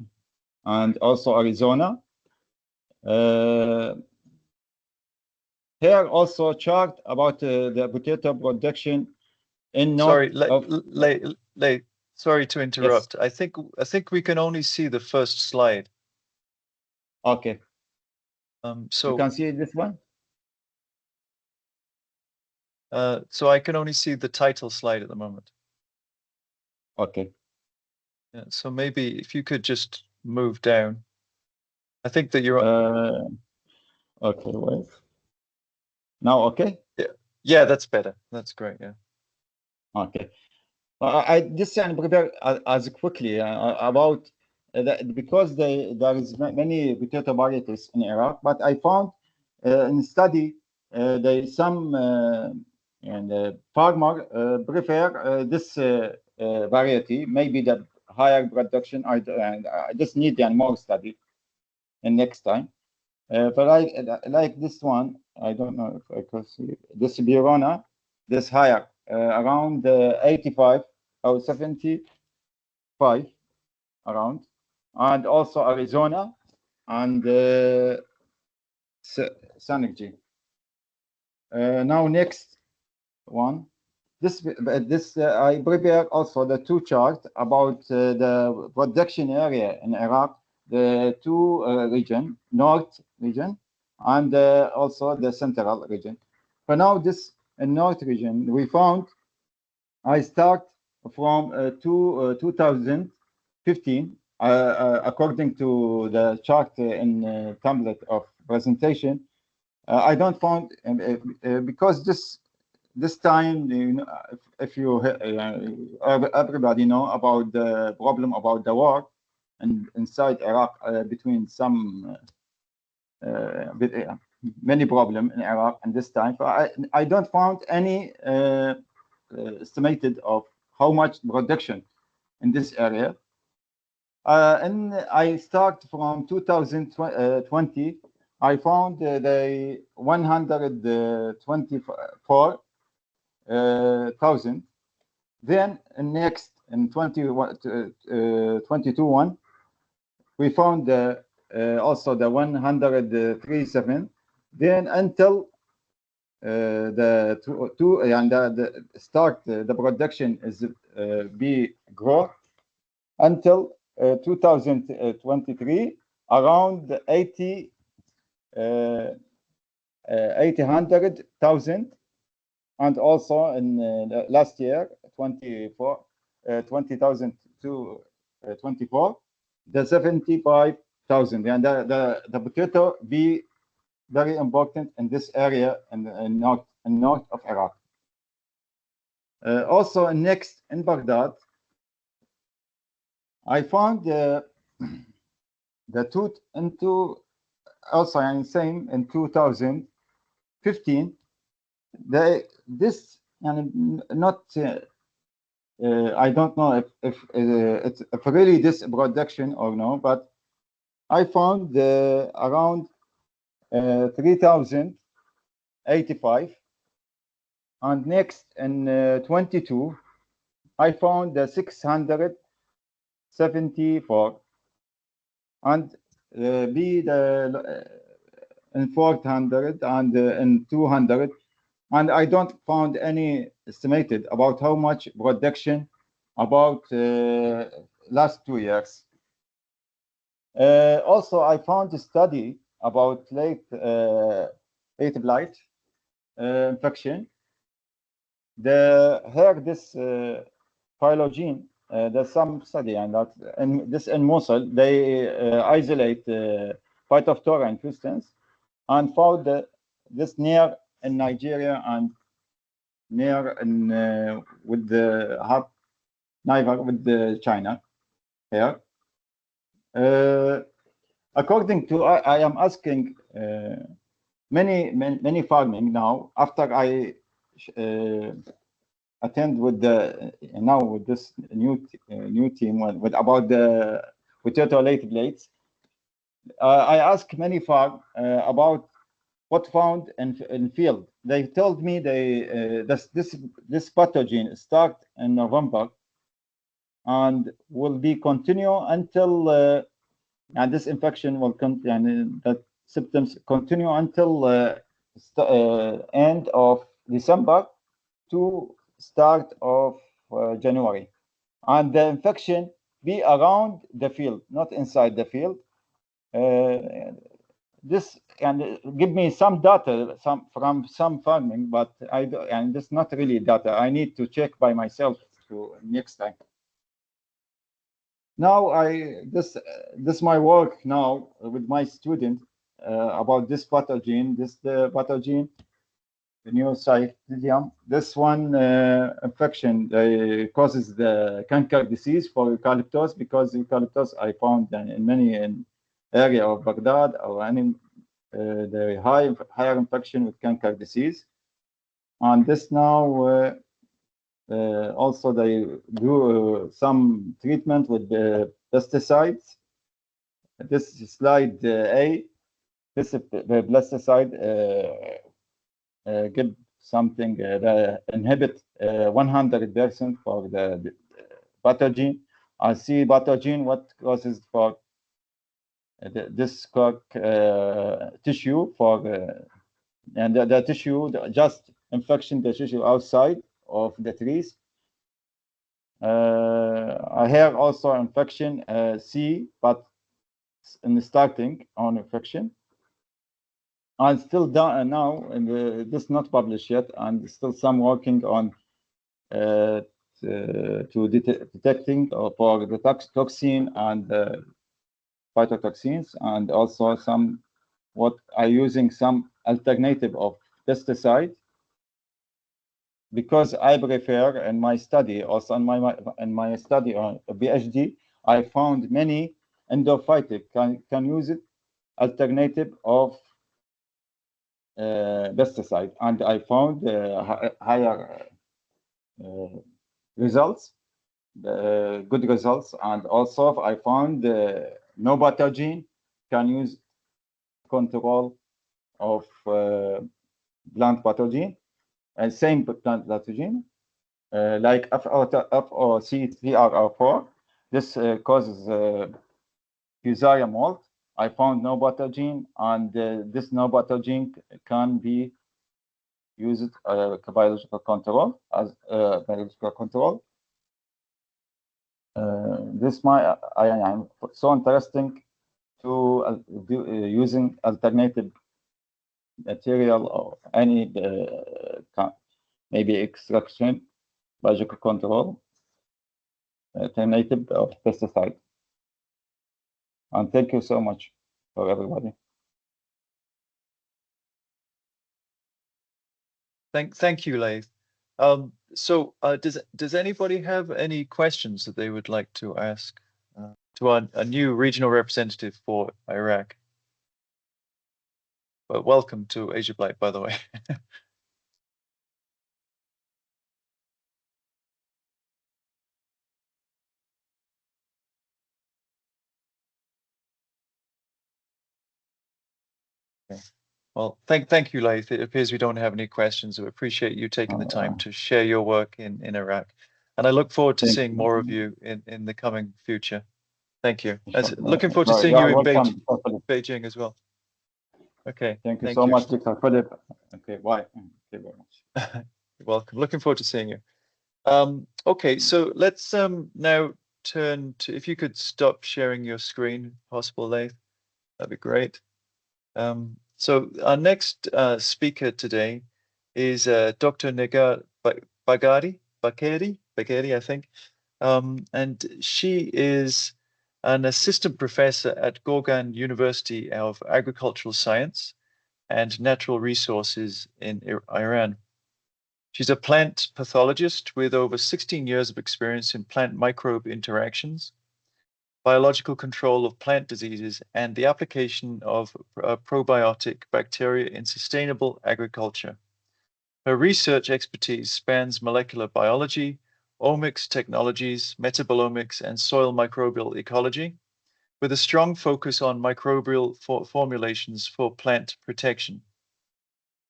and also Arizona. Here also chart about the potato production in Sorry, north sorry to interrupt. Yes. I think we can only see the first slide. Okay. So you can see this one. So I can only see the title slide at the moment. Okay. Yeah, so maybe if you could just move down. I think that you're okay, wait. Now okay? Yeah, that's better. That's great, yeah. Okay. I just prepare as quickly about that because there is many potato varieties in Iraq, but I found in study there is some and farmer prefer this variety, maybe the higher production. And I just need more study and next time. But I like this one. I don't know if I can see this Birona, this higher around 85 or 75 around, and also Arizona and Synergy. Now next one. This I prepare also the two charts about the production area in Iraq, the two region, north region, and also the central region. For now, this north region, we found, I start from 2015, according to the chart in template of presentation. I don't find, because this time, you know, if you everybody know about the problem about the war and inside Iraq between some many problem in Iraq, and this time, so I don't find any estimated of how much production in this area. And I start from 2020. I found the 124,000. Then next in 22 we found also the 137. Then until the two and the start the production is be grow until 2023 around 800,000, and also in last year 20,000 to 24 the 75,000, and the potato be very important in this area in north of Iraq. Also next in Baghdad, I found the tooth into also and same in 2015. This and not I don't know if it's really this production or no, but I found around 3,085, and next in 22 I found 674, and be the in 400 and in 200, and I don't found any estimated about how much production about last 2 years. Also, I found a study about late blight infection. Here this phylogene, there's some study and that, and this in Mosul they isolate Phytophthora infestans and found this near in Nigeria and near in with the neighbor with the China here. According to I am asking many farming now. After I attend with this new team with about the potato-related blights, I asked many farm about what found in field. They told me this pathogen start in November and will be continue until and this infection will continue, that symptoms continue until end of December to start of January, and the infection be around the field, not inside the field. This can give me some data from some farming, but and this not really data. I need to check by myself to next time. Now this my work now with my student about this pathogen. The pathogen, the Neocystidium. This one infection causes the canker disease for eucalyptus, because eucalyptus I found in many area of Baghdad or any the higher infection with canker disease. And this now also they do some treatment with the pesticides. This slide A, this the pesticide give something that inhibit 100% for the pathogen. I see pathogen what causes for this tissue for and the tissue just infection the tissue outside of the trees. I have also infection C, but in the starting on infection. I'm still done now, and this not published yet, and still some working on to detecting for the toxin and phytotoxins, and also some what I using some alternative of pesticide, because I prefer in my study, also in my study on PhD, I found many endophytic can use it alternative of pesticide, and I found higher results, good results, and also I found no pathogen can use control of plant pathogen, and same plant pathogen like FOC3R4. This causes Fusarium mold. I found no pathogen, and this no pathogen can be used biological control as biological control. This I am so interesting to using alternative material or any maybe extraction biological control alternative of pesticide. And thank you so much for everybody. Thank you, Laith. So does anybody have any questions that they would like to ask to a new regional representative for Iraq? But welcome to AsiaBlight, by the way. Okay. Well, thank you, Laith. It appears we don't have any questions. We appreciate you taking the time to share your work in Iraq. And I look forward to seeing more of you in the coming future. Thank you. Looking forward to seeing you in Beijing as well. Okay. Thank you so much, Dr. Philip. Okay, bye. Thank you very much. You're welcome. Looking forward to seeing you. Okay, so let's now turn to, if you could stop sharing your screen, if possible, Laith, that'd be great. So our next speaker today is Dr. Negar Bagari, I think. And she is an assistant professor at Gorgan University of Agricultural Science and Natural Resources in Iran. She's a plant pathologist with over 16 years of experience in plant microbe interactions. biological control of plant diseases, and the application of probiotic bacteria in sustainable agriculture. Her research expertise spans molecular biology, omics technologies, metabolomics, and soil microbial ecology, with a strong focus on microbial formulations for plant protection.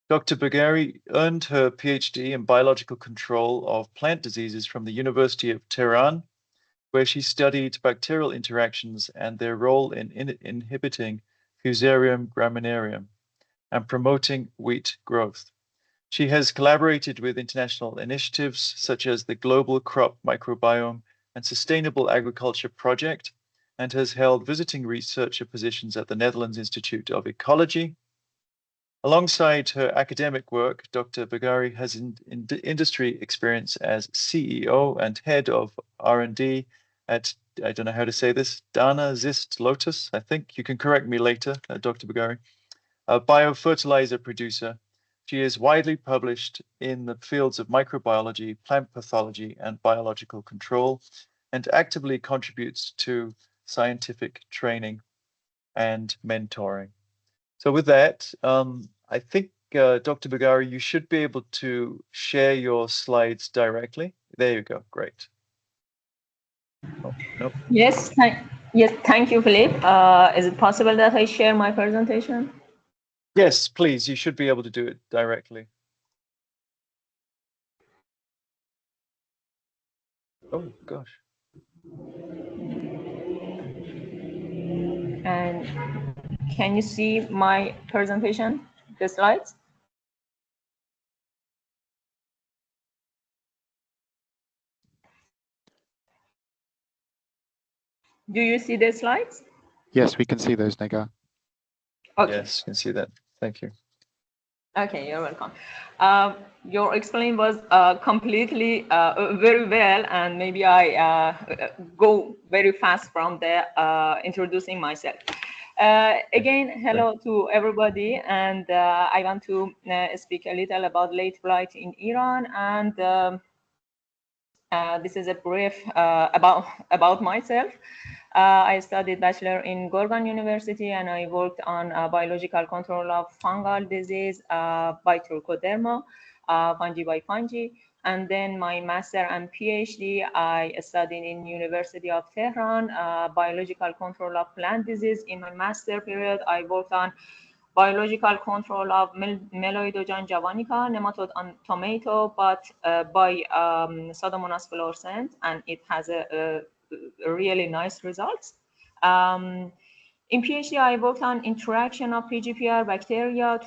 Dr. Bagheri earned her PhD in biological control of plant diseases from the University of Tehran, where she studied bacterial interactions and their role in inhibiting Fusarium graminearum and promoting wheat growth. She has collaborated with international initiatives such as the Global Crop Microbiome and Sustainable Agriculture Project, and has held visiting researcher positions at the Netherlands Institute of Ecology. Alongside her academic work, Dr. Bagheri has industry experience as CEO and head of R&D at, I don't know how to say this, Dana Zist Lotus, I think. You can correct me later, Dr. Bagheri. A biofertilizer producer. She is widely published in the fields of microbiology, plant pathology, and biological control, and actively contributes to scientific training and mentoring. So with that, I think, Dr. Bagheri, you should be able to share your slides directly. There you go. Great. Oh, nope. Yes, thank you, Philip. Is it possible that I share my presentation? Yes, please. You should be able to do it directly. Oh, gosh. And can you see my presentation, the slides? Do you see the slides? Yes, we can see those, Negar. Okay. Yes, you can see that. Thank you. Okay, you're welcome. Your explanation was completely very well, and maybe I go very fast from the introducing myself. Again, hello to everybody, and I want to speak a little about late blight in Iran, and this is a brief about myself. I studied bachelor in Gorgan University, and I worked on biological control of fungal disease by trichoderma, fungi by fungi. And then my master and PhD, I studied in University of Tehran, biological control of plant disease. In my master period, I worked on biological control of Meloidogon javanica, nematode on tomato, but by Pseudomonas fluorescens, and it has a really nice results. In PhD, I worked on interaction of PGPR bacteria,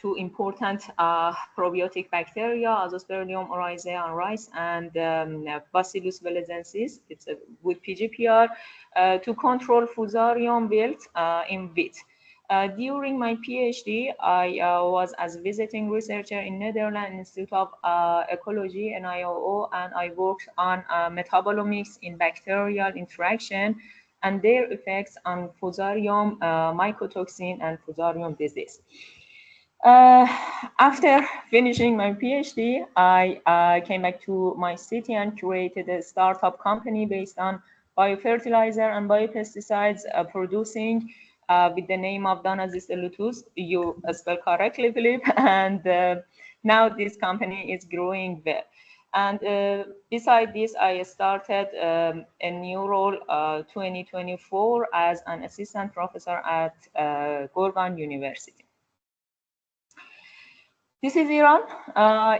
two important probiotic bacteria, Azosporidium oryzae on rice and Bacillus velezensis, it's with PGPR, to control Fusarium wilt in wheat. During my PhD, I was as visiting researcher in Netherlands Institute of Ecology, NIOO, and I worked on metabolomics in bacterial interaction and their effects on Fusarium mycotoxin and Fusarium disease. After finishing my PhD, I came back to my city and created a startup company based on biofertilizer and biopesticides producing with the name of Dana Zist Lotus. You spell correctly, Philip. And now this company is growing well. And beside this, I started a new role 2024 as an assistant professor at Gorgan University. This is Iran.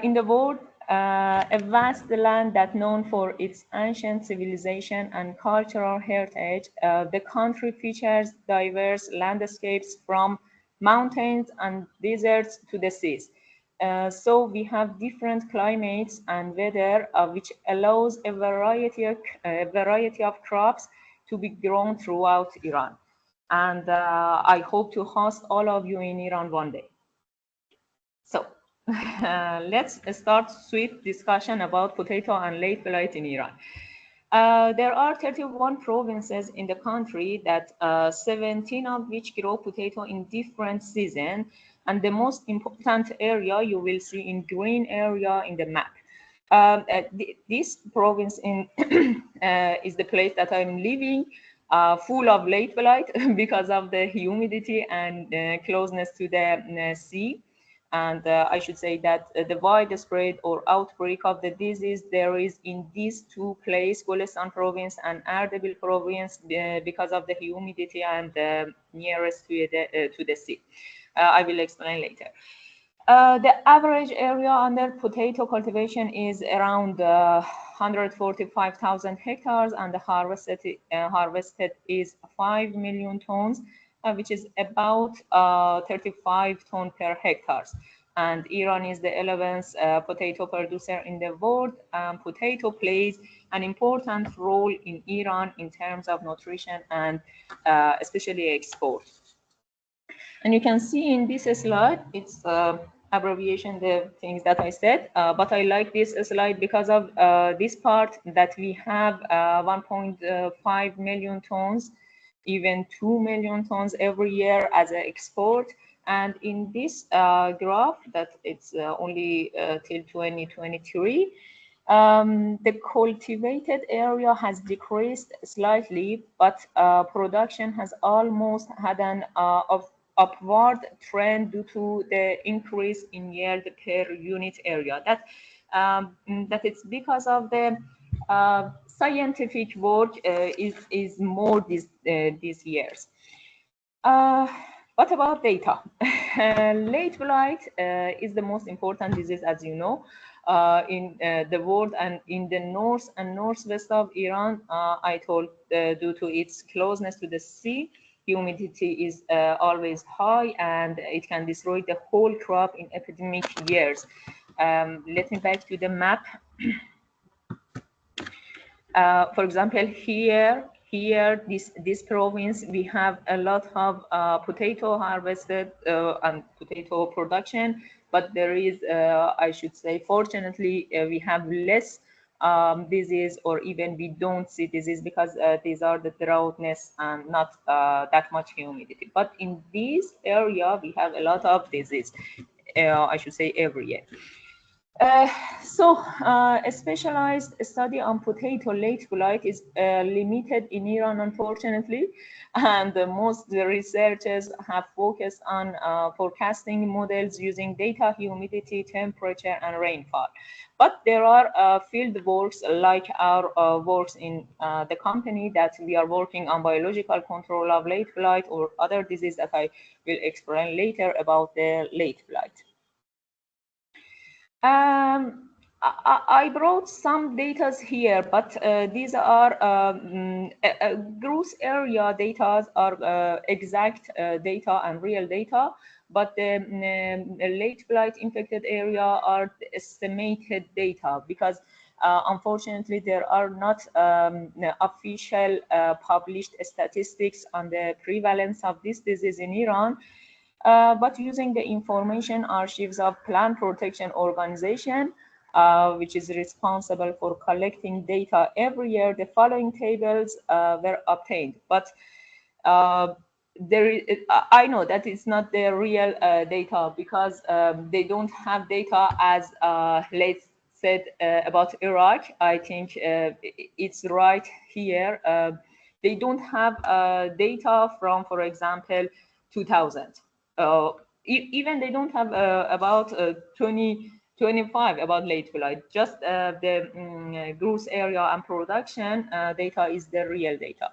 In the world, a vast land that known for its ancient civilization and cultural heritage. The country features diverse landscapes from mountains and deserts to the seas. So we have different climates and weather, which allows a variety of crops to be grown throughout Iran. And I hope to host all of you in Iran one day. So let's start swift discussion about potato and late blight in Iran. There are 31 provinces in the country that 17 of which grow potato in different seasons, and the most important area you will see in green area in the map. This province in is the place that I'm living, full of late blight because of the humidity and closeness to the sea. And I should say that the widespread or outbreak of the disease there is in these two places, Golestan province and Ardabil province, because of the humidity and nearest to the sea. I will explain later. The average area under potato cultivation is around 145,000 hectares, and the harvested is 5 million tons, which is about 35 tons per hectare. And Iran is the 11th potato producer in the world. Potato plays an important role in Iran in terms of nutrition and especially export. And you can see in this slide, it's abbreviation, the things that I said, but I like this slide because of this part that we have 1.5 million tons, even 2 million tons every year as an export. And in this graph, that it's only till 2023, the cultivated area has decreased slightly, but production has almost had an upward trend due to the increase in yield per unit area. That it's because of the scientific work is more these years. What about data? Late blight is the most important disease, as you know, in the world, and in the north and northwest of Iran. I told due to its closeness to the sea, humidity is always high, and it can destroy the whole crop in epidemic years. Let me back to the map. For example, here, this province, we have a lot of potato harvested and potato production, but there is, I should say, fortunately, we have less disease, or even we don't see disease, because these are the droughtness and not that much humidity. But in this area, we have a lot of disease, I should say, every year. A specialized study on potato late blight is limited in Iran, unfortunately, and most researchers have focused on forecasting models using data, humidity, temperature, and rainfall. But there are field works like our works in the company, that we are working on biological control of late blight or other disease that I will explain later about the late blight. I brought some data here, but these are gross area data, are exact data and real data, but the late blight infected area are estimated data, because unfortunately there are not official published statistics on the prevalence of this disease in Iran. But using the information archives of Plant Protection Organization, which is responsible for collecting data every year, the following tables were obtained. But I know that it's not the real data, because they don't have data as let's said about Iraq. I think it's right here. They don't have data from, for example, 2000. Even they don't have about 2025 about late blight. Just the gross area and production data is the real data.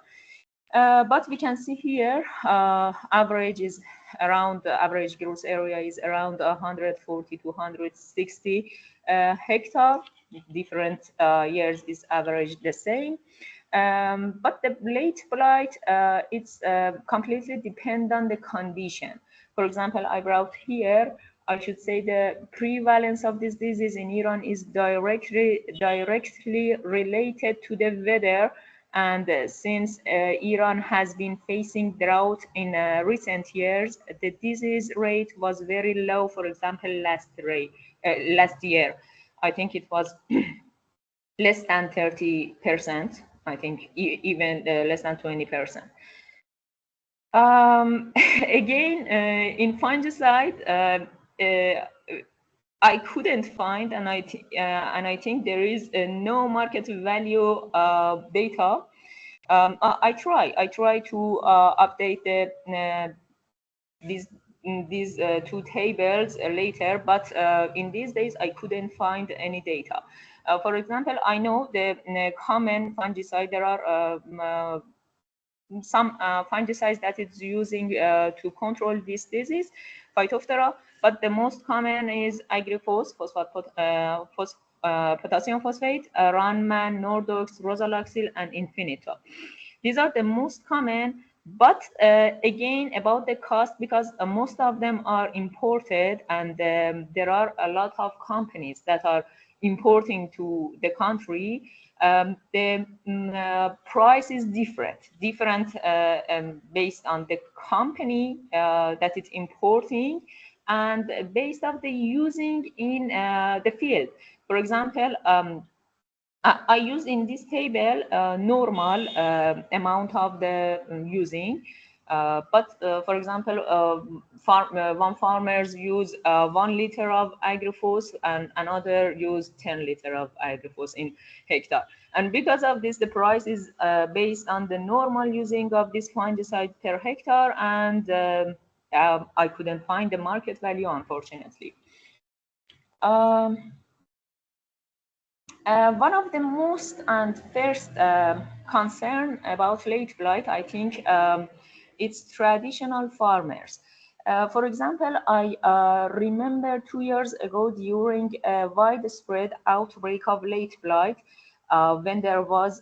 But we can see here, average is around, the average gross area is around 140 to 160 hectare. Different years is average the same. But the late blight, it's completely depend on the condition. For example, I brought here, I should say the prevalence of this disease in Iran is directly related to the weather. And since Iran has been facing drought in recent years, the disease rate was very low. For example, last year, I think it was less than 30%. I think even less than 20%. Again, in fungicide, I couldn't find, and I think there is no market value data. I try to update these two tables later, but in these days I couldn't find any data. For example, I know the common fungicide. There are some fungicides that it's using to control this disease, Phytophthora, but the most common is agrifos, potassium phosphate, Ranman, Nordox, Rosaloxil, and Infinito. These are the most common, but again, about the cost, because most of them are imported, and there are a lot of companies that are importing to the country. The price is different based on the company that it's importing and based on the using in the field. For example, I use in this table normal amount of the using, but for example, one farmers use 1 liter of agrifos and another use 10 liter of agrifos in hectare. And because of this, the price is based on the normal using of this fungicide per hectare, and I couldn't find the market value, unfortunately. One of the most and first concern about late blight, I think, it's traditional farmers. For example, I remember 2 years ago during a widespread outbreak of late blight, when there was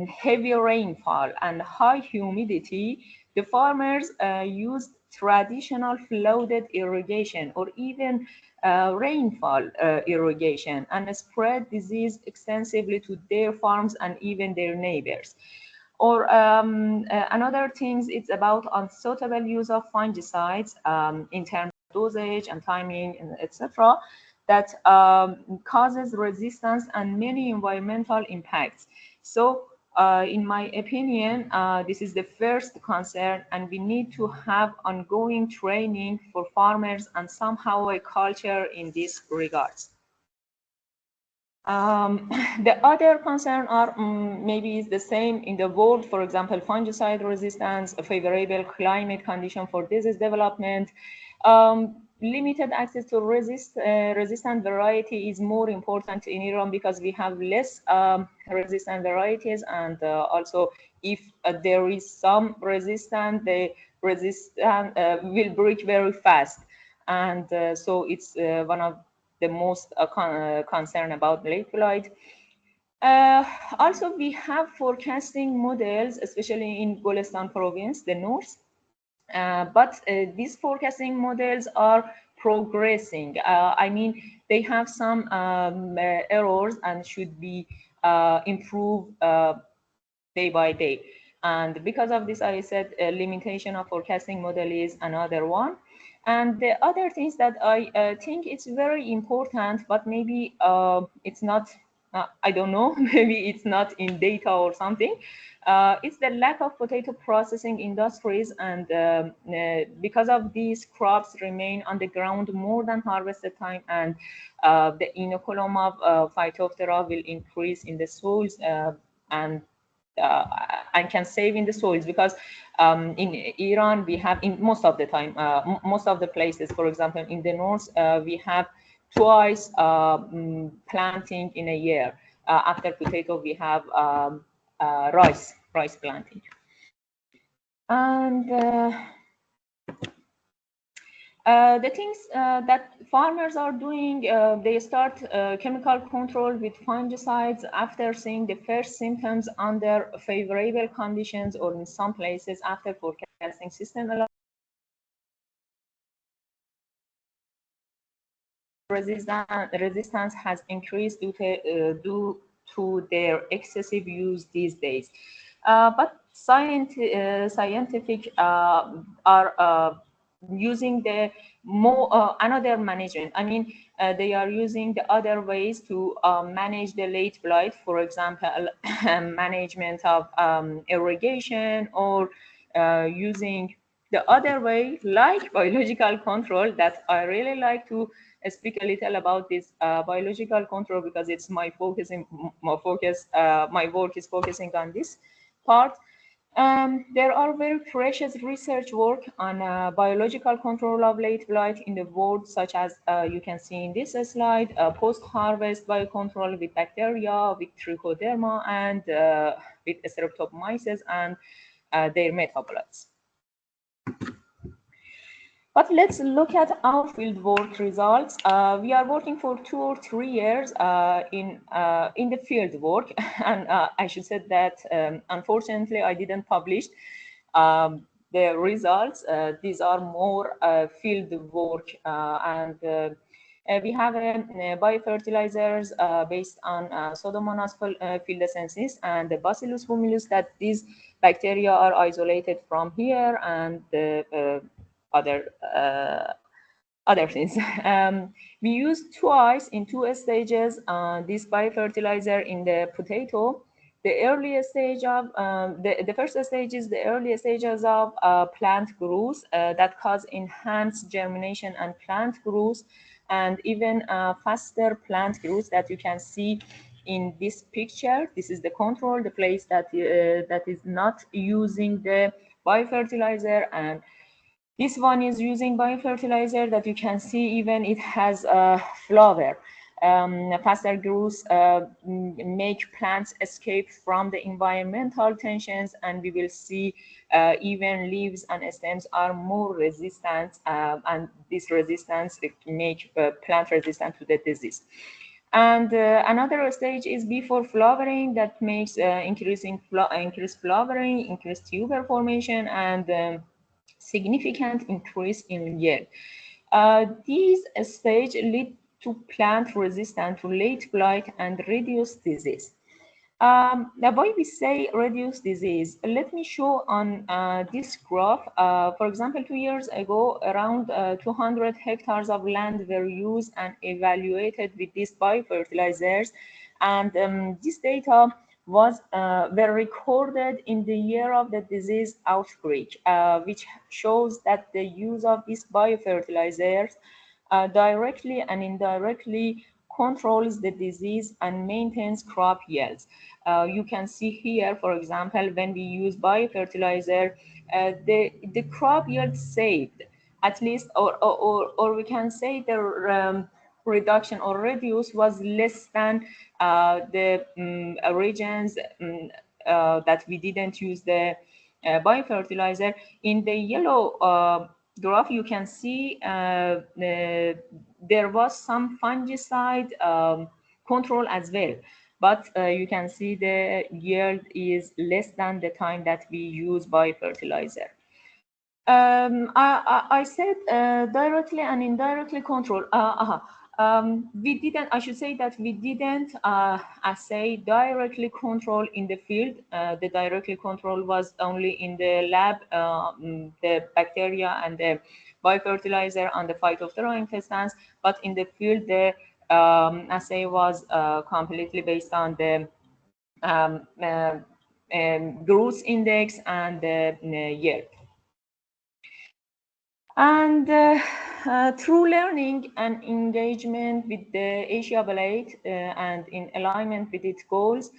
heavy rainfall and high humidity, the farmers used traditional flooded irrigation or even rainfall irrigation and spread disease extensively to their farms and even their neighbors. Or another things, it's about unsuitable use of fungicides in terms of dosage and timing, etc., that causes resistance and many environmental impacts. So in my opinion, this is the first concern, and we need to have ongoing training for farmers and somehow a culture in this regards. The other concern are maybe is the same in the world. For example, fungicide resistance, a favorable climate condition for disease development, limited access to resistant variety is more important in Iran because we have less resistant varieties, and also if there is some resistant, the resistant will break very fast, and so it's one of the most concern about late blight. Also, we have forecasting models, especially in Golestan province, the north. But these forecasting models are progressing. I mean, they have some errors and should be improved day by day. And because of this, I said a limitation of forecasting model is another one. And the other things that I think it's very important, but maybe it's not, I don't know, maybe it's not in data or something. It's the lack of potato processing industries, and because of these, crops remain on the ground more than harvested time, and the inoculum of Phytophthora will increase in the soils and can save in the soils, because in Iran we have, in most of the time, most of the places, for example in the north, we have twice planting in a year. After potato we have rice planting. And the things that farmers are doing, they start chemical control with fungicides after seeing the first symptoms under favorable conditions, or in some places after forecasting system resistance has increased due to their excessive use these days. But scientific are using the more another management. I mean, they are using the other ways to manage the late blight, for example, management of irrigation, or using the other way like biological control that I really like to speak a little about this biological control because it's my focus. My work is focusing on this part. There are very precious research work on biological control of late blight in the world, such as you can see in this slide, post-harvest biocontrol with bacteria, with trichoderma, and with streptomyces and their metabolites. But let's look at our field work results. We are working for 2 or 3 years in the field work, and I should say that unfortunately I didn't publish the results. These are more field work, and we have biofertilizers based on Pseudomonas fildesensis and the Bacillus humulus, that these bacteria are isolated from here, and other things. We use twice in 2 stages this biofertilizer in the potato. The earliest stage of the first stage is the earliest stages of plant growth that cause enhanced germination and plant growth, and even faster plant growth that you can see in this picture. This is the control, the place that that is not using the biofertilizer, and this one is using biofertilizer that you can see even it has a flower. Faster growth make plants escape from the environmental tensions, and we will see even leaves and stems are more resistant, and this resistance make plant resistant to the disease. And another stage is before flowering, that makes increased flowering, increased tuber formation, and significant increase in yield. These stages lead to plant resistance to late blight and reduced disease. Now, why we say reduce disease? Let me show on this graph. For example, 2 years ago, around 200 hectares of land were used and evaluated with these biofertilizers, and this data were recorded in the year of the disease outbreak, which shows that the use of these biofertilizers directly and indirectly controls the disease and maintains crop yields. You can see here, for example, when we use biofertilizer, the crop yield saved, at least, or we can say the reduction or reduce was less than the regions that we didn't use the biofertilizer. In the yellow graph, you can see there was some fungicide control as well, but you can see the yield is less than the time that we use biofertilizer. I said directly and indirectly control. We didn't, I should say that we didn't assay directly control in the field. The directly control was only in the lab, the bacteria and the biofertilizer on the Phytophthora infestans, but in the field, the assay was completely based on the growth index and the yield. And through learning and engagement with the AsiaBlight and in alignment with its goals,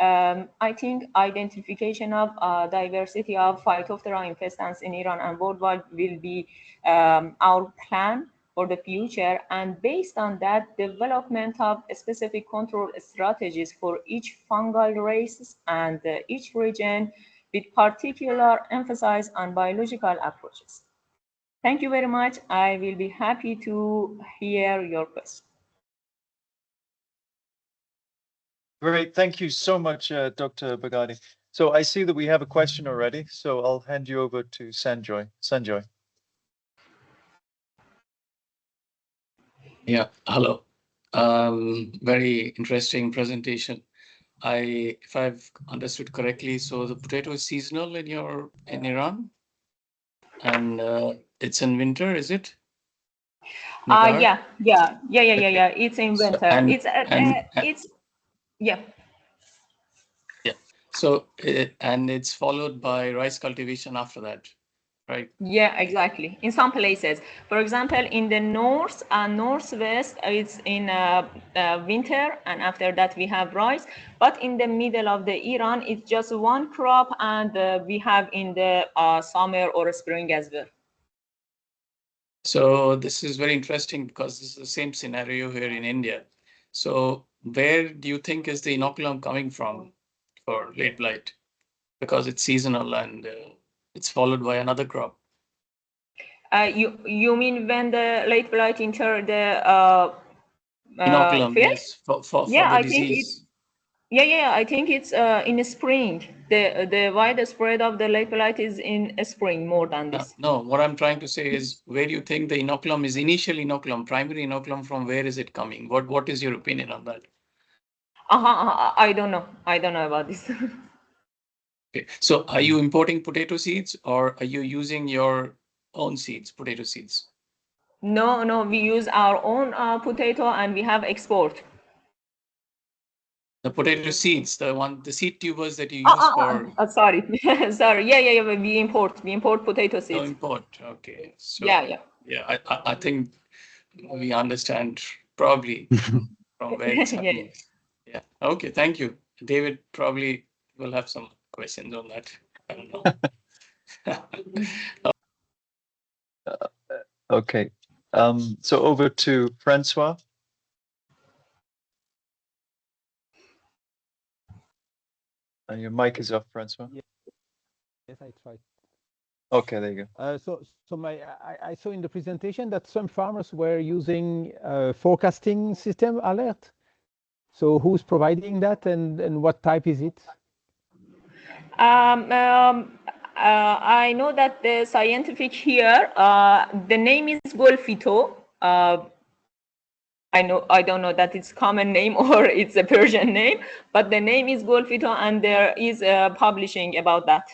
I think identification of diversity of Phytophthora infestans in Iran and worldwide will be our plan for the future. And based on that, development of specific control strategies for each fungal race and each region, with particular emphasis on biological approaches. Thank you very much. I will be happy to hear your questions. Great. Thank you so much, Dr. Bagadi. So I see that we have a question already, so I'll hand you over to Sanjoy. Sanjoy. Yeah, hello. Very interesting presentation. If I've understood correctly, so the potato is seasonal in Iran, and it's in winter, is it? Yeah. It's in winter. Yeah. Yeah. So and it's followed by rice cultivation after that. right? Yeah, exactly. In some places, for example, in the north and northwest, it's in winter, and after that we have rice. But in the middle of the Iran, it's just one crop, and we have in the summer or spring as well. So this is very interesting because this is the same scenario here in India. So where do you think is the inoculum coming from for late blight? Because it's seasonal and it's followed by another crop. You mean when the late blight enter the Inoculum, field? yes, for Yeah, the I think it's disease. I think it's in spring. The widespread of the late blight is in spring more than this. No, what I'm trying to say is, where do you think the inoculum is? Initial inoculum, primary inoculum, from where is it coming? What is your opinion on that? I don't know. I don't know about this. Okay. So are you importing potato seeds, or are you using your own seeds, potato seeds? No, we use our own potato, and we have export. The potato seeds, the seed tubers that you use for. Sorry, sorry. Yeah. We import potato seeds. No import. Okay. So Yeah. I think we understand probably from where it's happening. Yeah. Okay. Thank you, David. Probably will have some questions on that. I don't know. Okay. So over to Francois. Your mic is off, Francois. Yes, I tried. Okay, there you go. I saw in the presentation that some farmers were using forecasting system alert. So who's providing that, and what type is it? I know that the scientific here, the name is Golfito. I don't know that it's common name or it's a Persian name, but the name is Golfito, and there is publishing about that.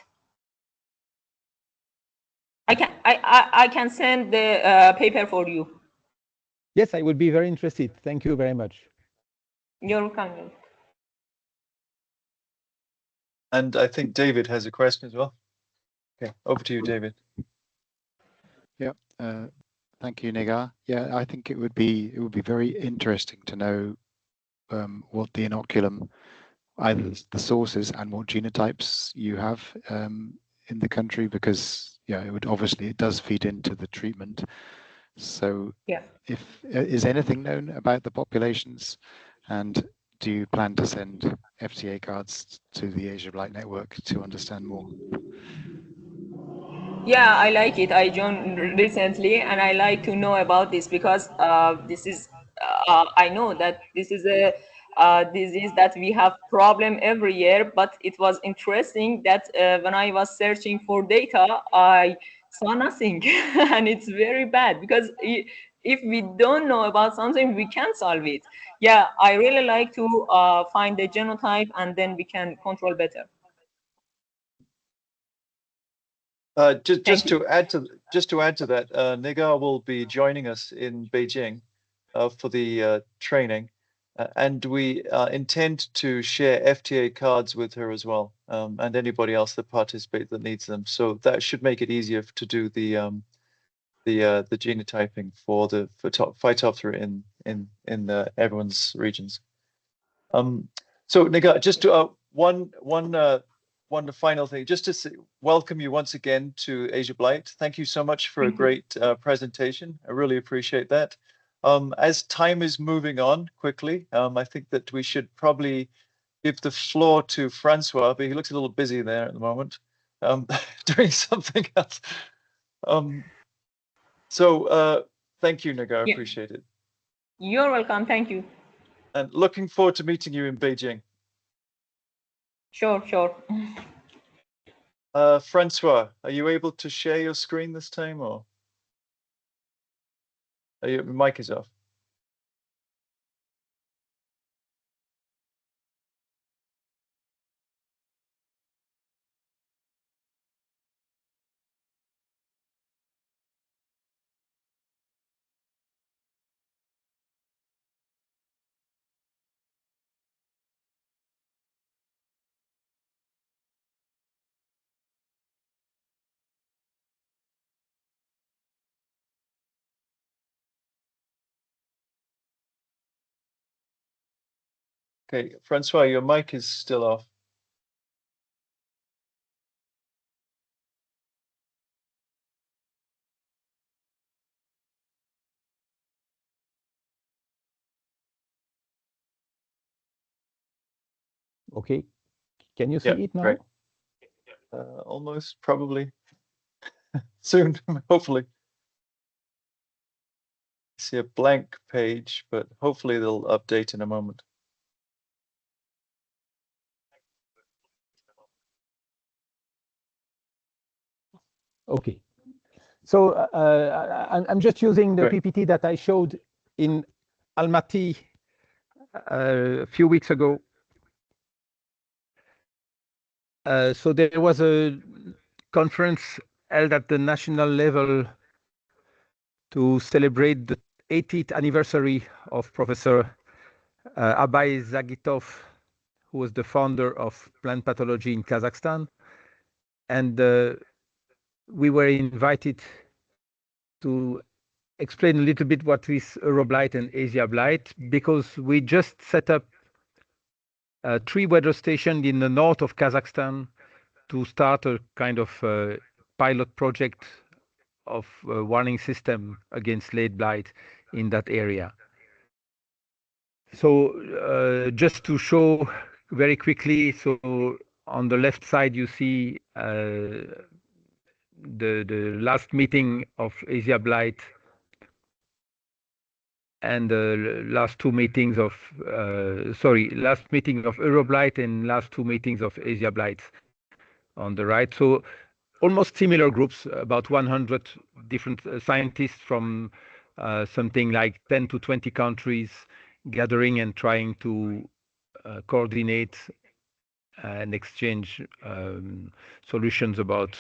I can send the paper for you. Yes, I would be very interested. Thank you very much. You're welcome. And I think David has a question as well. Okay, over to you, David. Yeah, thank you, Negar. Yeah, I think it would be very interesting to know what the inoculum, either the sources and what genotypes you have in the country, because it does feed into the treatment. So is anything known about the populations, and do you plan to send FTA cards to the AsiaBlight Network to understand more? Yeah, I like it. I joined recently, and I like to know about this because this is I know that this is a disease that we have problem every year. But it was interesting that when I was searching for data, I saw nothing, and it's very bad because if we don't know about something, we can't solve it. Yeah, I really like to find the genotype, and then we can control better. Just to add to that, Negar will be joining us in Beijing for the training, and we intend to share FTA cards with her as well, and anybody else that participates that needs them. So that should make it easier to do the genotyping for Phytophthora in everyone's regions. So Negar, just to one final thing, just to welcome you once again to AsiaBlight. Thank you so much for a great presentation. I really appreciate that. As time is moving on quickly, I think that we should probably give the floor to Francois, but he looks a little busy there at the moment, doing something else. Thank you, Negar. I appreciate it. You're welcome. Thank you. And looking forward to meeting you in Beijing. Sure. Francois, are you able to share your screen this time, or your mic is off? Okay, Francois, your mic is still off. Okay, can you see it now? Great. Almost, probably. Soon, hopefully. I see a blank page, but hopefully they'll update in a moment. Okay. So I'm just using the Great. PPT that I showed in Almaty a few weeks ago. So there was a conference held at the national level to celebrate the 80th anniversary of Professor Abay Zagitov, who was the founder of plant pathology in Kazakhstan. And we were invited to explain a little bit what is AsiaBlight and AsiaBlight, because we just set up 3 weather stations in the north of Kazakhstan to start a kind of pilot project of a warning system against late blight in that area. So just to show very quickly, so on the left side you see the last meeting of AsiaBlight and the last 2 meetings of last meeting of AsiaBlight and last 2 meetings of AsiaBlight on the right. So almost similar groups, about 100 different scientists from something like 10 to 20 countries gathering and trying to coordinate and exchange solutions about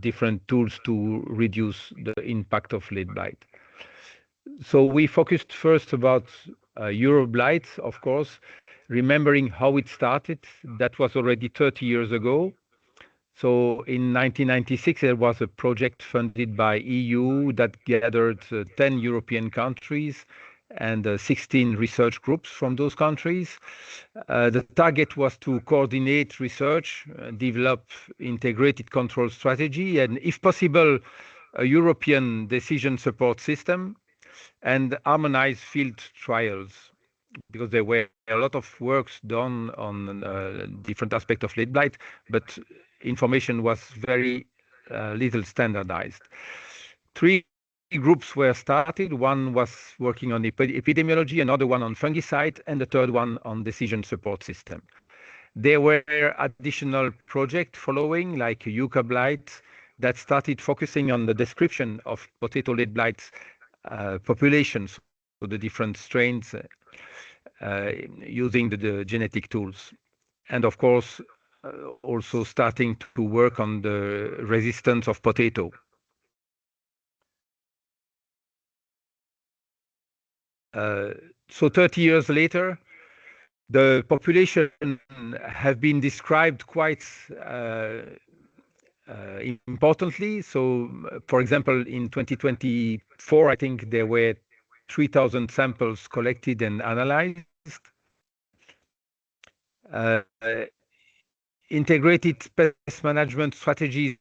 different tools to reduce the impact of late blight. So we focused first about Euroblight, of course, remembering how it started. That was already 30 years ago. So in 1996, there was a project funded by EU that gathered 10 European countries and 16 research groups from those countries. The target was to coordinate research, develop integrated control strategy, and if possible, a European decision support system, and harmonize field trials, because there were a lot of works done on different aspects of late blight, but information was very little standardized. 3 groups were started. One was working on epidemiology, another one on fungicide, and the third one on decision support system. There were additional projects following, like AsiaBlight, that started focusing on the description of potato late blight populations, so the different strains using the genetic tools. And of course, also starting to work on the resistance of potato. So 30 years later, the population have been described quite importantly. So, for example, in 2024, I think there were 3,000 samples collected and analyzed. Integrated pest management strategies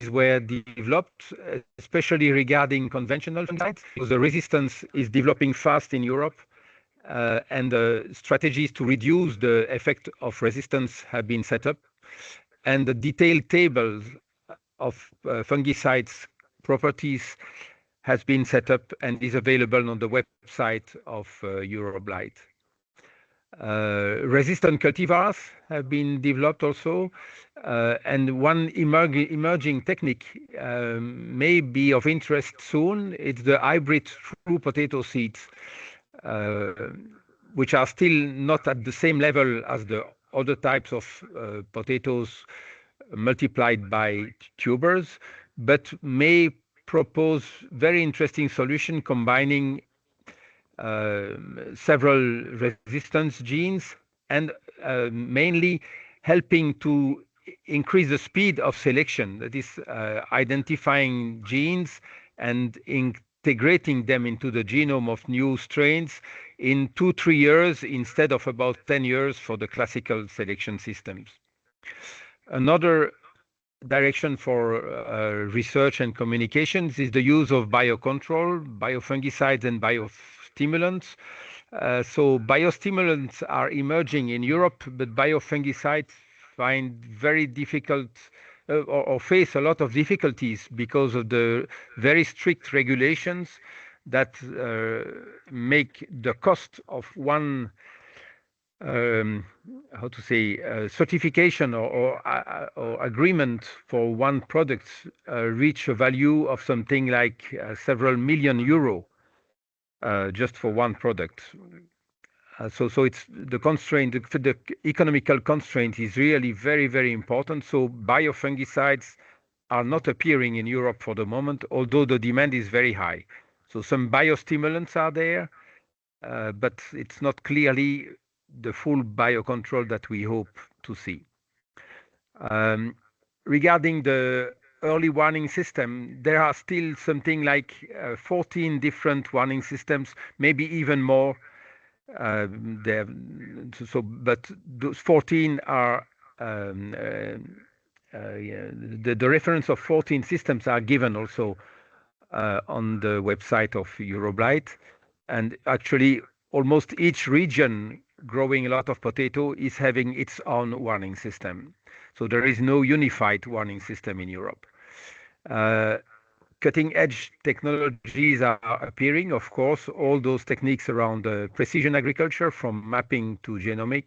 were developed, especially regarding conventional fungicides, because the resistance is developing fast in Europe, and strategies to reduce the effect of resistance have been set up, and the detailed tables of fungicides properties has been set up and is available on the website of AsiaBlight. Resistant cultivars have been developed also, and one emerging technique may be of interest soon. It's the hybrid true potato seeds, which are still not at the same level as the other types of potatoes multiplied by tubers, but may propose very interesting solution combining several resistance genes and mainly helping to increase the speed of selection, that is identifying genes and integrating them into the genome of new strains in 2-3 years instead of about 10 years for the classical selection systems. Another direction for research and communications is the use of biocontrol, biofungicides and biostimulants. So biostimulants are emerging in Europe, but biofungicides find very difficult or face a lot of difficulties because of the very strict regulations that make the cost of one how to say certification or agreement for one product reach a value of something like several million euro just for one product. So it's the constraint, the economical constraint is really very, very important. So biofungicides are not appearing in Europe for the moment, although the demand is very high. So some biostimulants are there, but it's not clearly the full biocontrol that we hope to see. Regarding the early warning system, there are still something like 14 different warning systems, maybe even more. But those 14 are the reference of 14 systems are given also on the website of AsiaBlight, and actually almost each region growing a lot of potato is having its own warning system. So there is no unified warning system in Europe. Cutting-edge technologies are appearing, of course, all those techniques around precision agriculture, from mapping to genomic.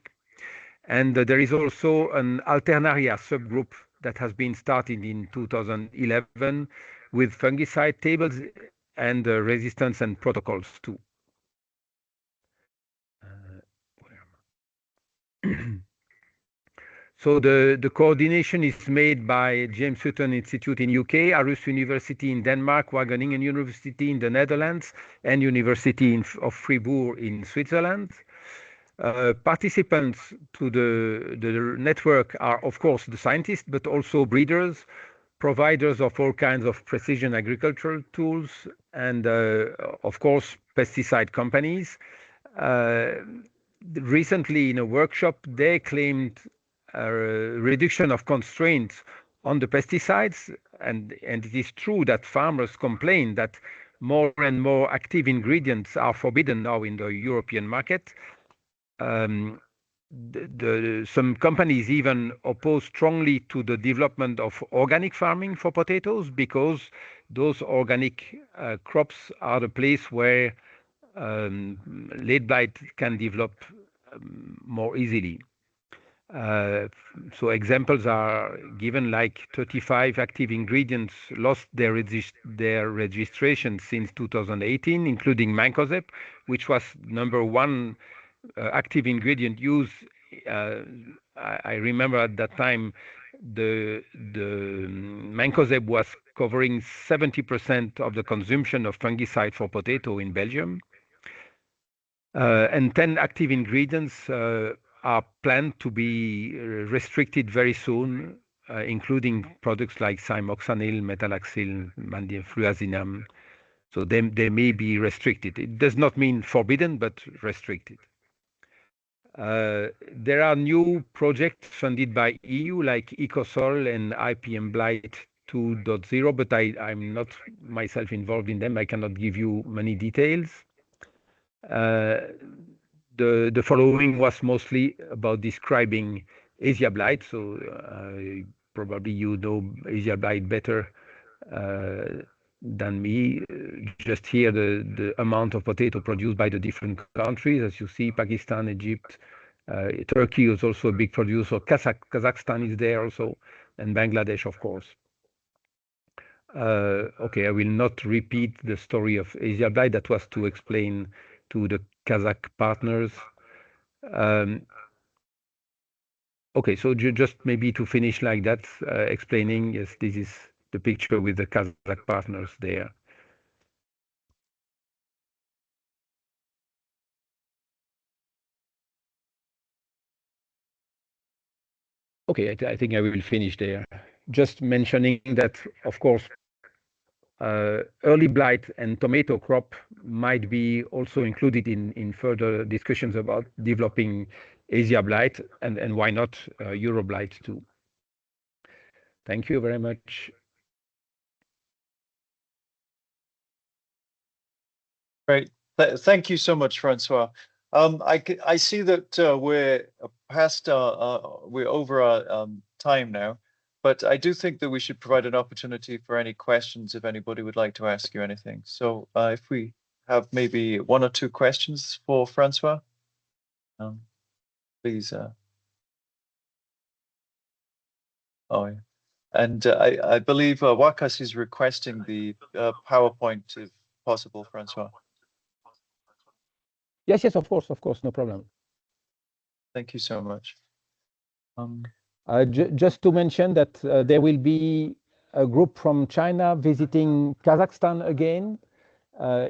And there is also an Alternaria subgroup that has been started in 2011 with fungicide tables and resistance and protocols too. So the coordination is made by James Hutton Institute in UK, Aarhus University in Denmark, Wageningen University in the Netherlands, and University of Fribourg in Switzerland. Participants to the network are, of course, the scientists, but also breeders, providers of all kinds of precision agricultural tools, and, of course, pesticide companies. Recently, in a workshop, they claimed a reduction of constraints on the pesticides, and it is true that farmers complain that more and more active ingredients are forbidden now in the European market. Some companies even oppose strongly to the development of organic farming for potatoes, because those organic crops are the place where late blight can develop more easily. So examples are given, like 35 active ingredients lost their registration since 2018, including mancozeb, which was #1 active ingredient used. I remember at that time the mancozeb was covering 70% of the consumption of fungicide for potato in Belgium. And 10 active ingredients are planned to be restricted very soon, including products like cymoxanil, metalaxyl, fluazinam. So they may be restricted. It does not mean forbidden, but restricted. There are new projects funded by EU, like EcoSoil and IPM Blight 2.0, but I'm not myself involved in them. I cannot give you many details. The following was mostly about describing AsiaBlight, so probably you know AsiaBlight better than me. Just here the amount of potato produced by the different countries. As you see, Pakistan, Egypt, Turkey is also a big producer. Kazakhstan is there also, and Bangladesh, of course. Okay, I will not repeat the story of AsiaBlight. That was to explain to the Kazakh partners. Okay, so just maybe to finish like that, explaining, yes, this is the picture with the Kazakh partners there. Okay, I think I will finish there. Just mentioning that, of course, early blight and tomato crop might be also included in further discussions about developing AsiaBlight and why not EuroBlight too. Thank you very much. Great. Thank you so much, Francois. I see that we're past we're over our time now, but I do think that we should provide an opportunity for any questions if anybody would like to ask you anything. So if we have maybe 1 or 2 questions for Francois, please. Oh, yeah. And I believe Wakas is requesting the PowerPoint if possible, Francois. Yes, of course, no problem. Thank you so much. Just to mention that there will be a group from China visiting Kazakhstan again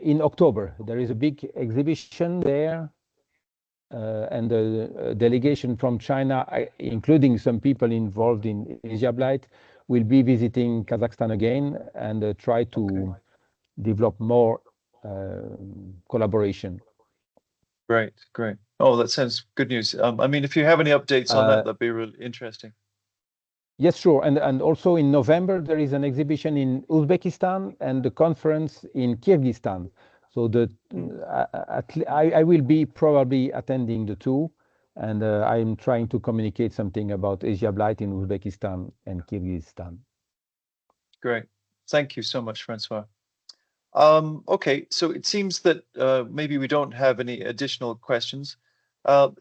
in October. There is a big exhibition there, and a delegation from China, including some people involved in AsiaBlight, will be visiting Kazakhstan again and try to develop more collaboration. Great. Oh, that sounds good news. I mean, if you have any updates on that, that'd be really interesting. Yes, sure. And also in November, there is an exhibition in Uzbekistan and the conference in Kyrgyzstan. So I will be probably attending the 2, and I'm trying to communicate something about AsiaBlight in Uzbekistan and Kyrgyzstan. Great. Thank you so much, Francois. Okay, so it seems that maybe we don't have any additional questions.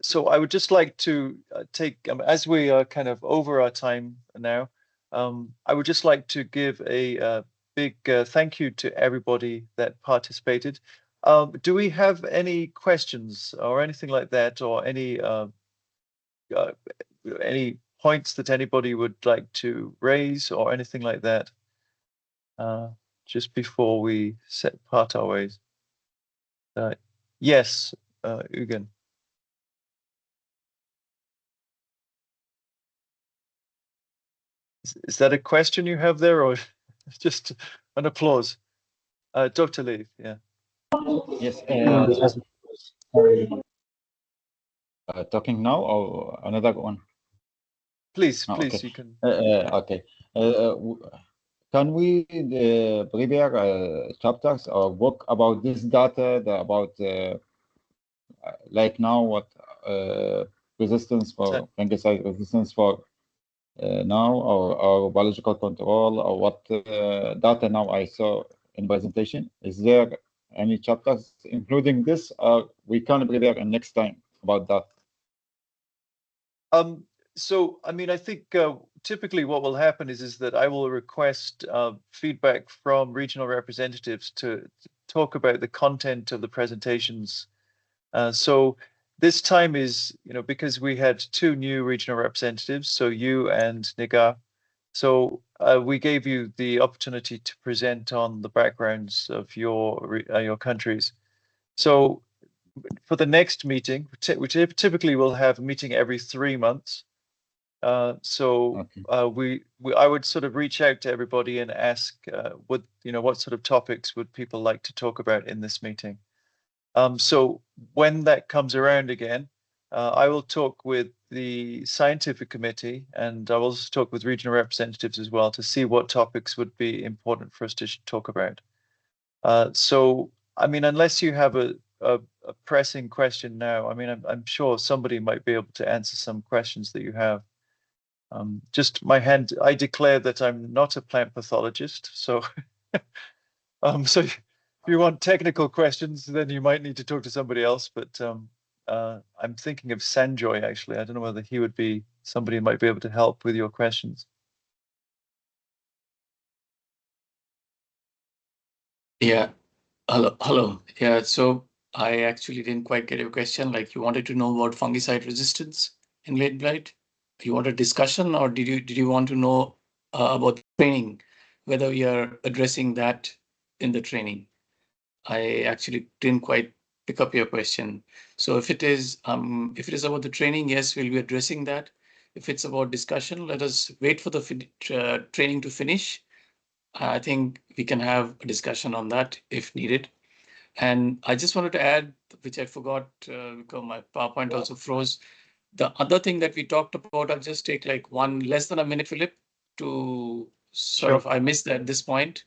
So I would just like to take, as we are kind of over our time now, I would just like to give a big thank you to everybody that participated. Do we have any questions or anything like that, or any points that anybody would like to raise or anything like that? Just before we part our ways. Yes, Eugen. Is that a question you have there, or just an applause? Dr. Leaf, yeah. Yes. Talking now or another one? Please, oh, please, okay. You can. Okay. Can we prepare chapters or work about this data, about like now what resistance for fungicide resistance for now, or biological control, or what data now I saw in presentation? Is there any chapters including this, or we can prepare next time about that? So, I mean, I think typically what will happen is that I will request feedback from regional representatives to talk about the content of the presentations. So this time is, because we had 2 new regional representatives, so you and Nigar. So we gave you the opportunity to present on the backgrounds of your countries. So for the next meeting, which typically we'll have a meeting every 3 months. I would sort of reach out to everybody and ask what sort of topics would people like to talk about in this meeting. So when that comes around again, I will talk with the scientific committee, and I will also talk with regional representatives as well to see what topics would be important for us to talk about. So, I mean, unless you have a pressing question now, I mean, I'm sure somebody might be able to answer some questions that you have. Just my hand, I declare that I'm not a plant pathologist, so so if you want technical questions, then you might need to talk to somebody else. But I'm thinking of Sanjoy, actually. I don't know whether he would be somebody who might be able to help with your questions. Yeah. Hello. Yeah. So I actually didn't quite get your question. Like, you wanted to know about fungicide resistance in late blight. You want a discussion, or did you want to know about training, whether we are addressing that in the training? I actually didn't quite pick up your question. So if it is about the training, yes, we'll be addressing that. If it's about discussion, let us wait for the training to finish, I think we can have a discussion on that if needed. And I just wanted to add, which I forgot because my PowerPoint also froze. The other thing that we talked about, I'll just take like less than a minute, Philip, to sort of, I missed at this point.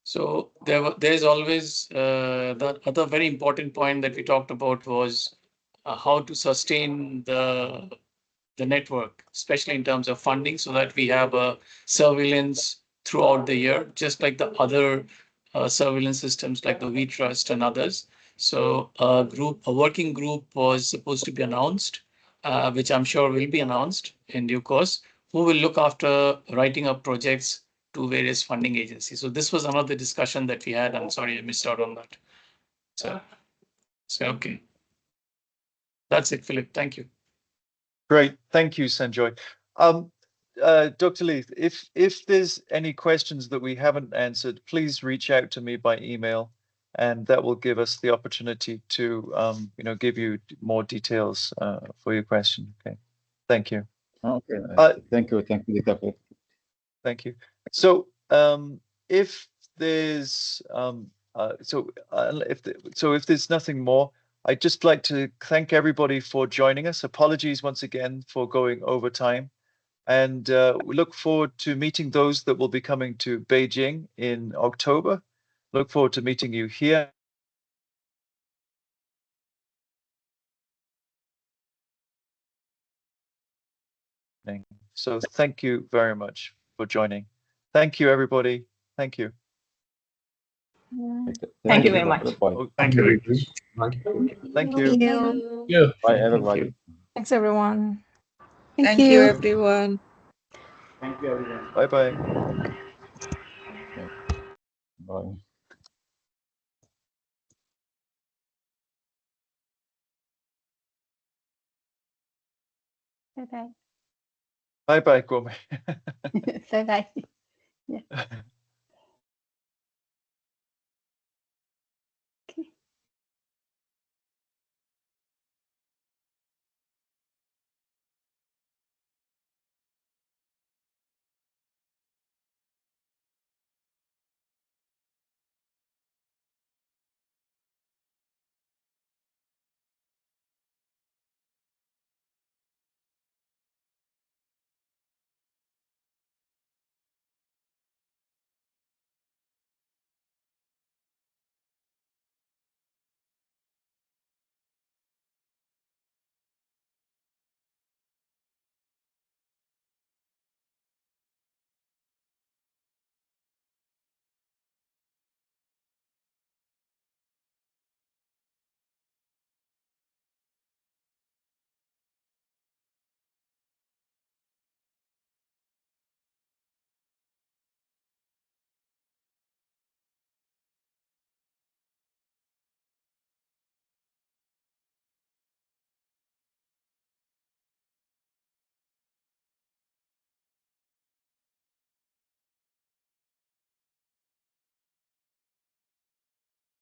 So there's always the other very important point that we talked about was how to sustain the network, especially in terms of funding, so that we have a surveillance throughout the year, just like the other surveillance systems like the We Trust and others. So a working group was supposed to be announced, which I'm sure will be announced in due course, who will look after writing up projects to various funding agencies. So this was another discussion that we had. I'm sorry I missed out on that. So okay. That's it, Philip. Thank you. Great. Thank you, Sanjoy. Dr. Leith, if there's any questions that we haven't answered, please reach out to me by email, and that will give us the opportunity to give you more details for your question. Okay. Thank you. Okay. Thank you, Dr. Thank you. So if there's if there's nothing more, I'd just like to thank everybody for joining us. Apologies once again for going over time. And we look forward to meeting those that will be coming to Beijing in October. Look forward to meeting you here. So thank you very much for joining. Thank you, everybody. Thank you. Thank you very much. Thank you. Thank you. Bye, everybody. Thanks, everyone. Thank you, everyone. Thank you, everyone. Bye-bye. Bye. Bye-bye. Bye-bye, Gome. Bye-bye. Yeah.